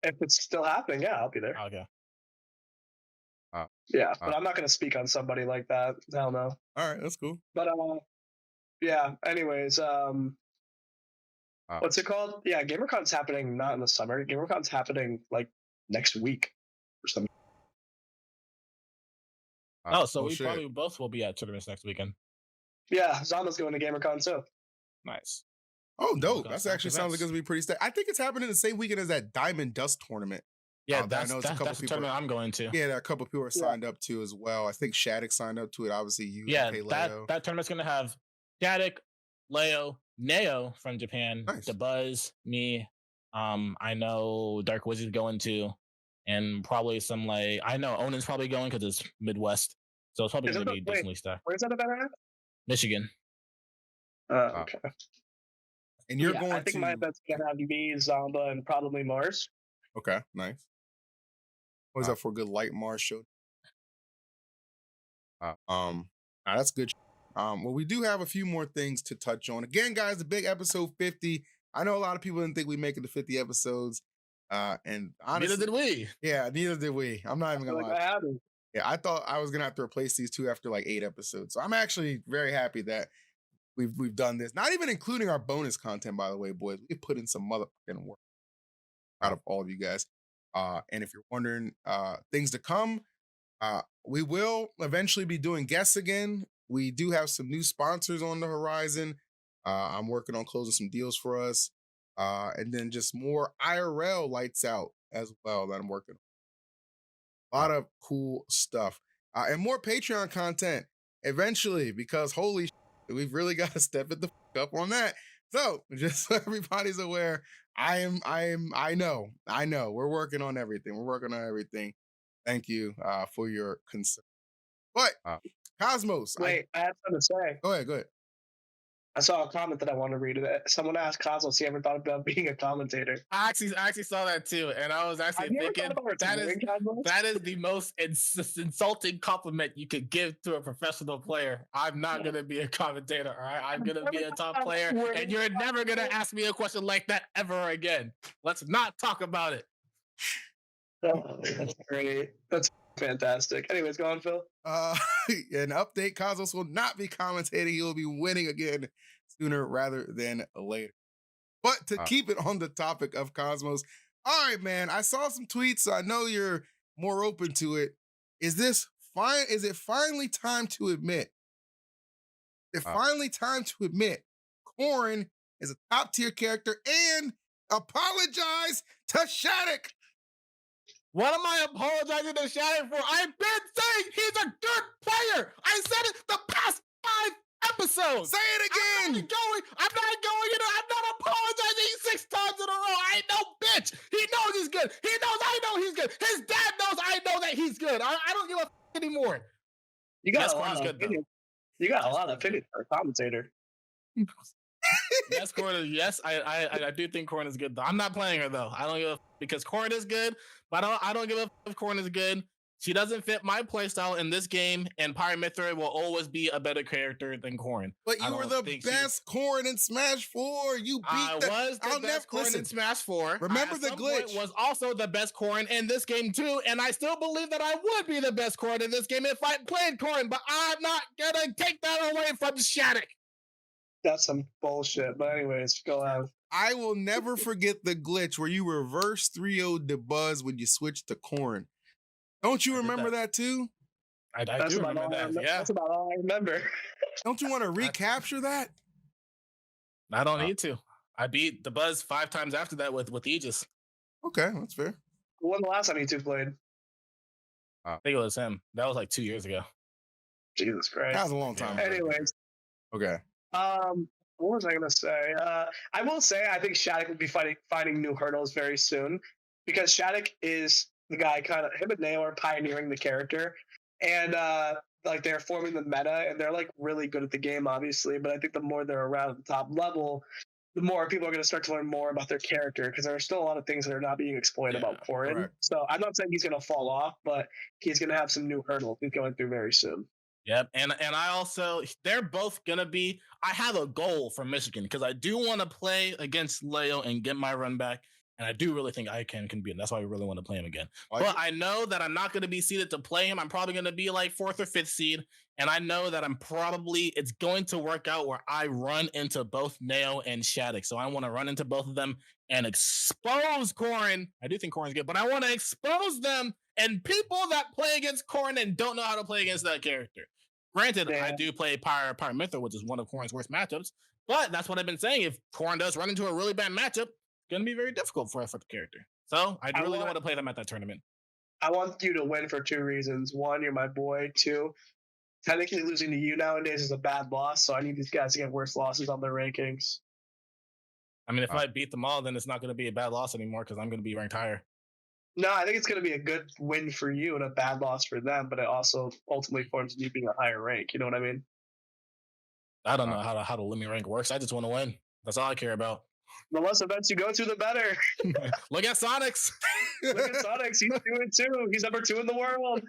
If it's still happening, yeah, I'll be there. Okay. But I'm not going to speak on somebody like that. Hell no. All right, that's cool. But yeah. Anyways, what's it called? Yeah, GamerCon's happening not in the summer. GamerCon's happening like next week or something. So we probably both will be at tournaments next weekend. Yeah, Zama's going to GamerCon too. Nice. Oh, dope. That actually sounds like it's going to be pretty stacked. I think it's happening the same weekend as that Diamond Dust tournament. Yeah, that's the tournament I'm going to. Yeah, a couple people are signed up to as well. I think Shattuck signed up to it. Obviously, you. Yeah, that tournament's going to have Shattuck, Leo, Neo from Japan, The Buzz, me. I know Dark Wizard's going to, and probably some like I know Onan's probably going because it's Midwest, so it's probably going to be decently stacked. Where's that event at? Michigan. Okay. And you're going to. I think my event's going to have me, Zamba, and probably Mars. Okay, nice. What's up for a good light Mars show? That's good. Well, we do have a few more things to touch on. Again, guys, the big episode 50. I know a lot of people didn't think we'd make it to 50 episodes. And honestly, Neither did we. Yeah, neither did we. I'm not even gonna lie. Yeah, I thought I was gonna have to replace these two after like 8 episodes. So I'm actually very happy that we've done this. Not even including our bonus content, by the way, boys. We put in some motherfucking work out of all of you guys. And if you're wondering things to come, we will eventually be doing guests again. We do have some new sponsors on the horizon. I'm working on closing some deals for us. And then just more IRL lights out as well that I'm working on. A lot of cool stuff. And more Patreon content eventually, because holy shit, we've really got to step it the fuck up on that. So just so everybody's aware, I know. We're working on everything. Thank you for your concern. But Cosmos. Wait, I have something to say. Go ahead. I saw a comment that I want to read. Someone asked Cosmos, he ever thought about being a commentator? I actually saw that too, and I was actually thinking that is the most insulting compliment you could give to a professional player. I'm not gonna be a commentator, all right? I'm gonna be a top player, and you're never gonna ask me a question like that ever again. Let's not talk about it. Oh, that's great. That's fantastic. Anyways, go on, Phil. An update: Cosmos will not be commentating. He will be winning again sooner rather than later. But to keep it on the topic of Cosmos, all right, man. I saw some tweets, so I know you're more open to it. Is this fine? Is it finally time to admit? Finally time to admit Corrin is a top tier character and apologize to Shattuck. What am I apologizing to Shattuck for? I've been saying he's a good player. I said it the past 5 episodes. Say it again. I'm not apologizing 6 times in a row. I ain't no bitch. He knows he's good. He knows I know he's good. His dad knows I know that he's good. I don't give a anymore. You got a lot of opinions. You got a lot of opinions for a commentator. Yes, Corrin. Yes, I do think Corrin is good though. I'm not playing her though. I don't give a because Corrin is good, but I don't give a if Corrin is good. She doesn't fit my playstyle in this game, and Pyramithra will always be a better character than Corrin. But you were the best Corrin in Smash 4. You beat the best Corrin in Smash 4. Remember the glitch was also the best Corrin in this game too, and I still believe that I would be the best Corrin in this game if I played Corrin, but I'm not gonna take that away from Shattuck. That's some bullshit. But anyways, go ahead. I will never forget the glitch where you reverse 3-0'd the Buzz when you switched to Corrin. Don't you remember that too? I do remember that. Yeah, that's about all I remember. Don't you want to recapture that? I don't need to. I beat the Buzz 5 times after that with Aegis. Okay, that's fair. When the last time you two played? I think it was him. That was like 2 years ago. Jesus Christ. That was a long time. Anyways. Okay. What was I gonna say? I will say I think Shattuck will be finding new hurdles very soon because Shattuck is the guy him and Neo are pioneering the character, and like they're forming the meta, and they're like really good at the game, obviously. But I think the more they're around at the top level, the more people are going to start to learn more about their character because there are still a lot of things that are not being explored about Corrin. Correct. So I'm not saying he's going to fall off, but he's going to have some new hurdles he's going through very soon. Yep, and I also they're both gonna be. I have a goal for Michigan because I do want to play against Leo and get my run back, and I do really think I can beat him. That's why we really want to play him again. But I know that I'm not gonna be seeded to play him. I'm probably gonna be like 4th or 5th seed, and I know that it's going to work out where I run into both Neo and Shattuck. So I want to run into both of them and expose Corrin. I do think Corrin's good, but I want to expose them and people that play against Corrin and don't know how to play against that character. Granted, I do play Pyramithra, which is one of Corrin's worst matchups, but that's what I've been saying. If Corrin does run into a really bad matchup, it's going to be very difficult for the character. So I really want to play them at that tournament. I want you to win for 2 reasons. 1, you're my boy. 2, technically losing to you nowadays is a bad loss, so I need these guys to get worse losses on their rankings. I mean, if I beat them all, then it's not going to be a bad loss anymore because I'm going to be ranked higher. No, I think it's going to be a good win for you and a bad loss for them, but it also ultimately forms you being a higher rank. You know what I mean? I don't know how the limit rank works. I just want to win. That's all I care about. The less events you go to, the better. Look at Sonics. Look at Sonics. He's doing 2. He's number 2 in the world.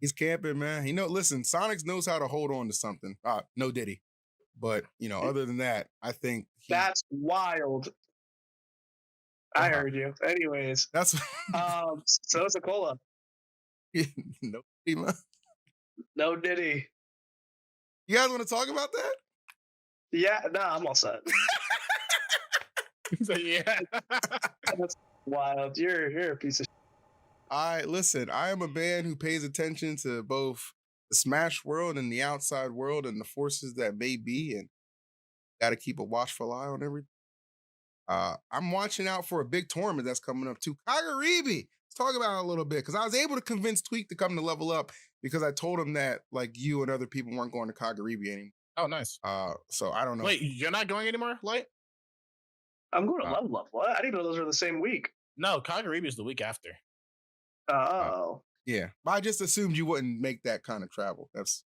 He's camping, man. Listen, Sonics knows how to hold on to something. No Diddy. But other than that, I think That's wild. I heard you. Anyways, that's so it's a cola. no. You No Diddy. guys want to talk about that? Yeah, nah, I'm all set. So, yeah. That's wild. You're a piece of. Listen. I am a man who pays attention to both the Smash world and the outside world and the forces that may be, and got to keep a watchful eye on everything. I'm watching out for a big tournament that's coming up too. Kagaribi. Let's talk about it a little bit because I was able to convince Tweak to come to Level Up because I told him that like you and other people weren't going to Kagaribi anymore. Oh, nice. So I don't know. Wait, you're not going anymore, Light? I'm going to Level Up. What? I didn't know those were the same week. No, Kagaribi is the week after. Oh. Yeah, but I just assumed you wouldn't make that kind of travel. That's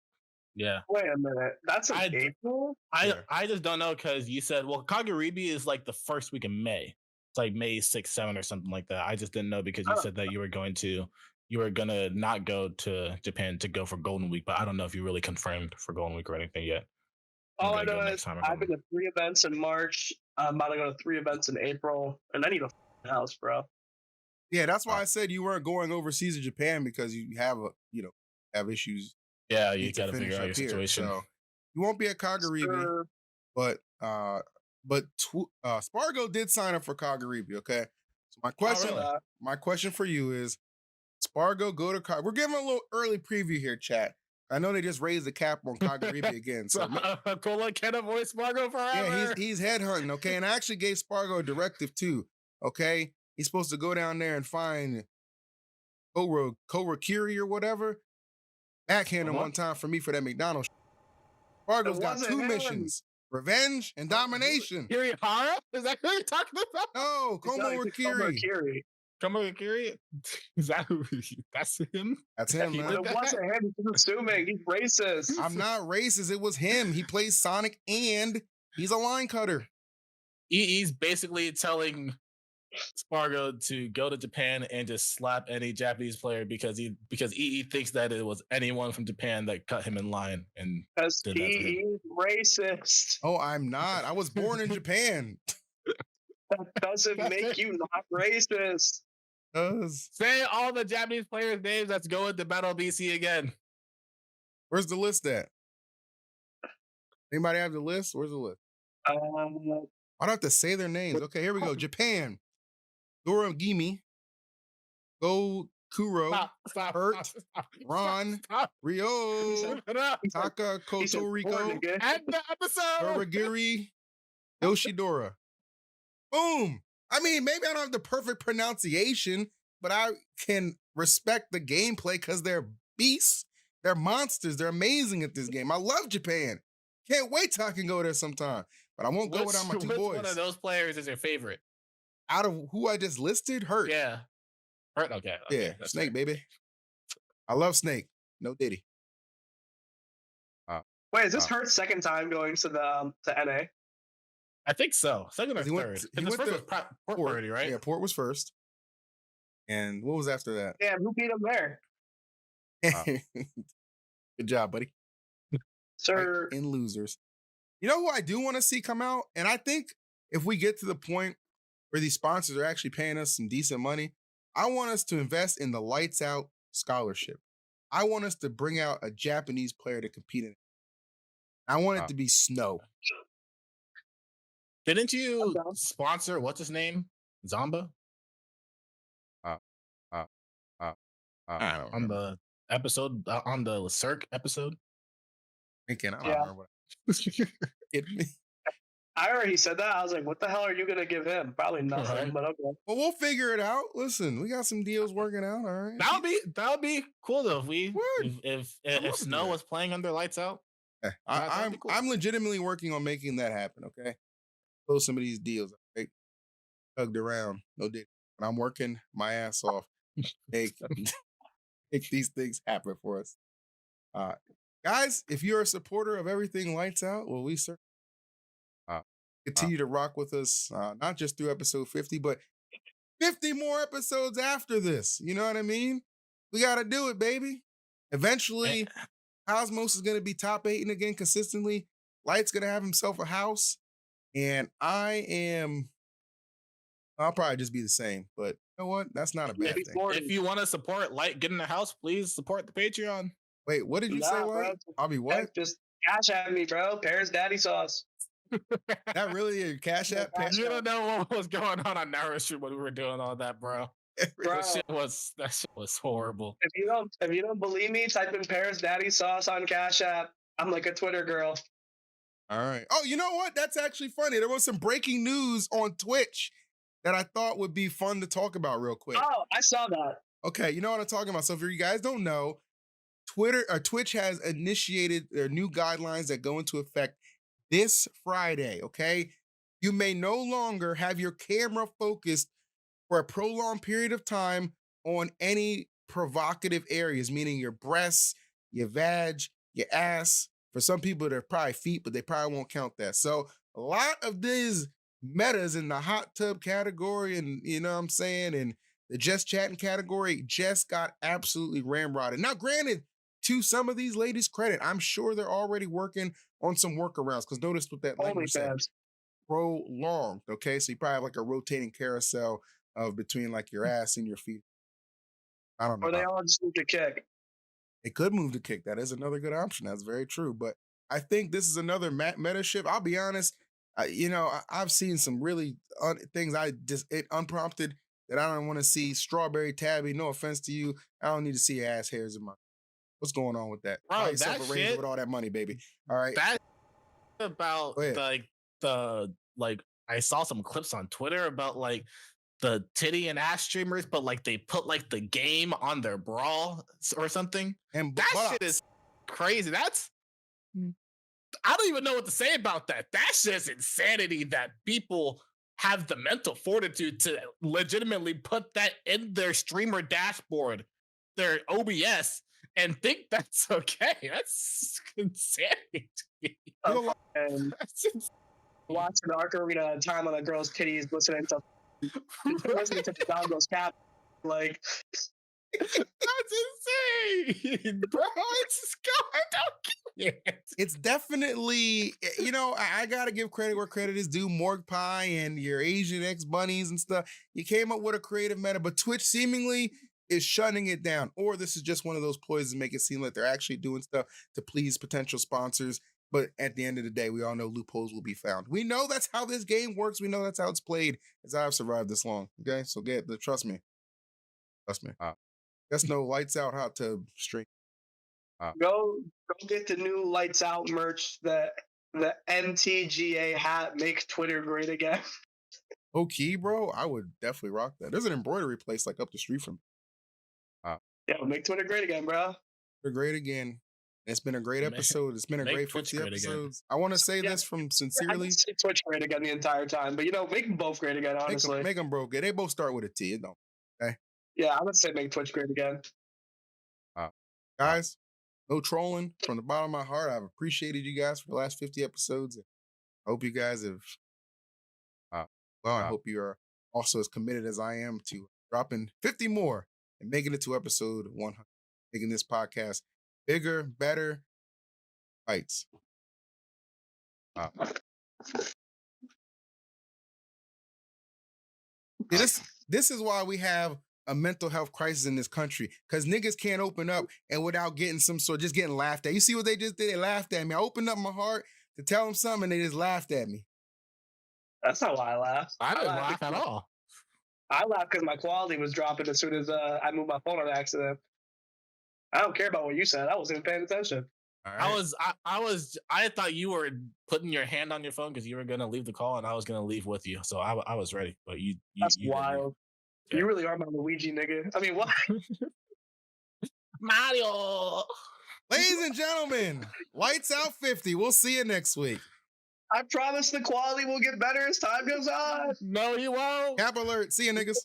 Yeah. Wait a minute. That's in April? I just don't know because you said, well, Kagaribi is like the first week of May. It's like May 6th, 7th or something like that. I just didn't know because you said that you were gonna not go to Japan to go for Golden Week, but I don't know if you really confirmed for Golden Week or anything yet. All I know is I've been to 3 events in March. I'm about to go to 3 events in April, and I need a house, bro. yeah. That's why I said you weren't going overseas to Japan because you have have issues. Yeah, you need to got to finish figure out up your here. situation. So you won't be at Kagaribi, Sure. but Spargo did sign up for Kagaribi. Okay, so really? my question for you is, Spargo go to We're giving a little early preview here, chat. I know they just raised the cap on Kagaribi again, so Cola can't avoid Spargo forever. yeah, he's headhunting. Okay, and I actually gave Spargo a directive too. Okay, he's supposed to go down there and find Korakiri or whatever. Backhand him one time for me for that McDonald's. Spargo's got 2 missions: revenge and domination. Kirihara? Is that who you're talking about? No, Korakiri. Korakiri? Is that who? That's him? That's him, He man. did It that? wasn't him. He's assuming. He's racist. I'm not racist. It was him. He plays Sonic and he's a line cutter. He's basically telling Spargo to go to Japan and just slap any Japanese player because EE thinks that it was anyone from Japan that cut him in line and Because did that to him. he's racist. Oh, I'm not. I was born in Japan. That doesn't make you not racist. Say all the Japanese players' names. Let's go into Battle BC again. Where's the list at? Anybody have the list? Where's the list? I don't have to say their names. Okay, here we go. Japan. Dorogimi. Go Kuro. Hurt. Ron. Ryo. Taka Kotoriko. End the episode. Toragiri. Yoshidora. Boom. I mean, maybe I don't have the perfect pronunciation, but I can respect the gameplay because they're beasts. They're monsters. They're amazing at this game. I love Japan. Can't wait till I can go there sometime. But I won't go without my 2 boys. Which one of those players is your favorite? Out of who I just listed, Hurt. Yeah. Hurt? Okay. Yeah, Snake, baby. I love Snake. No Diddy. Wait, is this Hurt's second time going to the to NA? I think so. Second or He third. went His to first was Port already, right? Yeah, Port was first. And what was after that? Damn, who beat him there? Good job, buddy. Sir. In losers. You know who I do want to see come out? And I think if we get to the point where these sponsors are actually paying us some decent money, I want us to invest in the Lights Out scholarship. I want us to bring out a Japanese player to compete in it. I want it to be Snow. Didn't you sponsor, what's his name? Zamba? On the episode, on the Cirque episode? Thinking, I don't remember what I already said that. I was like, what the hell are you going to give him? Probably nothing, Right. but okay. Well, we'll figure it out. Listen, we got some deals working out, all right? That would be cool though Word. if love to do Snow that. was playing under Lights Out. That'd I'm be cool. I'm legitimately working on making that happen, okay? Close some of these deals. Okay? Hugged around, no dick. But I'm working my ass off. Make these things happen for us. Guys, if you're a supporter of everything Lights Out, well, we certainly continue to rock with us, not just through episode 50, but 50 more episodes after this. You know what I mean? We got to do it, baby. Eventually, Cosmos is going to be top 8 again consistently. Light's gonna have himself a house, and I'll probably just be the same. But you know what? That's not a bad thing. If you want to support Light getting a house, please support the Patreon. Wait, what did you say, Light? I'll be what? Just cash at me, bro. Paris Daddy Sauce. That really a Cash App? You don't know what was going on Narrow Street when we were doing all that, bro. Bro, That shit was horrible. if you don't believe me, type in Paris Daddy Sauce on Cash App. I'm like a Twitter girl. All right. Oh, you know what? That's actually funny. There was some breaking news on Twitch that I thought would be fun to talk about real quick. Oh, I saw that. Okay, you know what I'm talking about. So if you guys don't know, Twitch has initiated their new guidelines that go into effect this Friday, okay? You may no longer have your camera focused for a prolonged period of time on any provocative areas, meaning your breasts, your vag, your ass. For some people, they're probably feet, but they probably won't count that. So a lot of these metas in the hot tub category and, you know what I'm saying, and the just chatting category just got absolutely ramrodded. Now, granted, to some of these ladies' credit, I'm sure they're already working on some workarounds, because notice what that language said. Prolonged, okay? So you probably have like a rotating carousel of between like your ass and your feet. I don't know. Or they all just need to kick. It could move to kick. That is another good option. That's very true. But I think this is another meta shift. I'll be honest. I've seen some really things unprompted that I don't want to see. Strawberry Tabby, no offense to you. I don't need to see ass hairs in my. What's going on with that? Bro, Buy yourself that a Razor shit, with all that money, baby. All right. That about like I saw some clips on Twitter about like the titty and ass streamers, but like they put like the game on their bra or something. And that shit is crazy. I don't even know what to say about that. That's just insanity that people have the mental fortitude to legitimately put that in their streamer dashboard, their OBS, and think that's okay. That's insanity to me. And watching Ocarina of Time on a girl's titties, listening to the Doggo's cap, like that's insane, bro. It's It's definitely, I gotta give credit where credit is due. Morg Pie and your Asian X bunnies and stuff. You came up with a creative meta, but Twitch seemingly is shutting it down. Or this is just one of those ploys to make it seem like they're actually doing stuff to please potential sponsors. But at the end of the day, we all know loopholes will be found. We know that's how this game works. We know that's how it's played. As I've survived this long. Okay, so trust me. That's no lights out hot tub stream. Go get the new Lights Out merch. The MTGA hat, make Twitter great again. Okay, bro. I would definitely rock that. There's an embroidery place like up the street from me. Yeah, make Twitter great again, bro. Twitter great again. It's been a great episode. It's been a great 50 episodes. I want to say this from sincerely. I Twitch great again the entire time, but make them both great again, honestly. Make them both great. They both start with a T, okay? Yeah, I would say make Twitch great again. Guys, no trolling. From the bottom of my heart, I've appreciated you guys for the last 50 episodes. I hope you guys have, I hope you are also as committed as I am to dropping 50 more and making it to episode 100, making this podcast bigger, better, heights. This is why we have a mental health crisis in this country, because niggas can't open up and without getting just getting laughed at. You see what they just did? They laughed at me. I opened up my heart to tell them something and they just laughed at me. That's not why I laughed. I didn't laugh at all. I laughed because my quality was dropping as soon as I moved my phone on accident. I don't care about what you said. I wasn't paying attention. Right. I thought you were putting your hand on your phone because you were gonna leave the call and I was gonna leave with you. So I was ready, but That's wild. Yeah. You really are my Luigi, nigga. I mean, what? Mario. Ladies and gentlemen, Lights Out 50. We'll see you next week. I promise the quality will get better as time goes on. No, you won't. Cap alert. See you, niggas.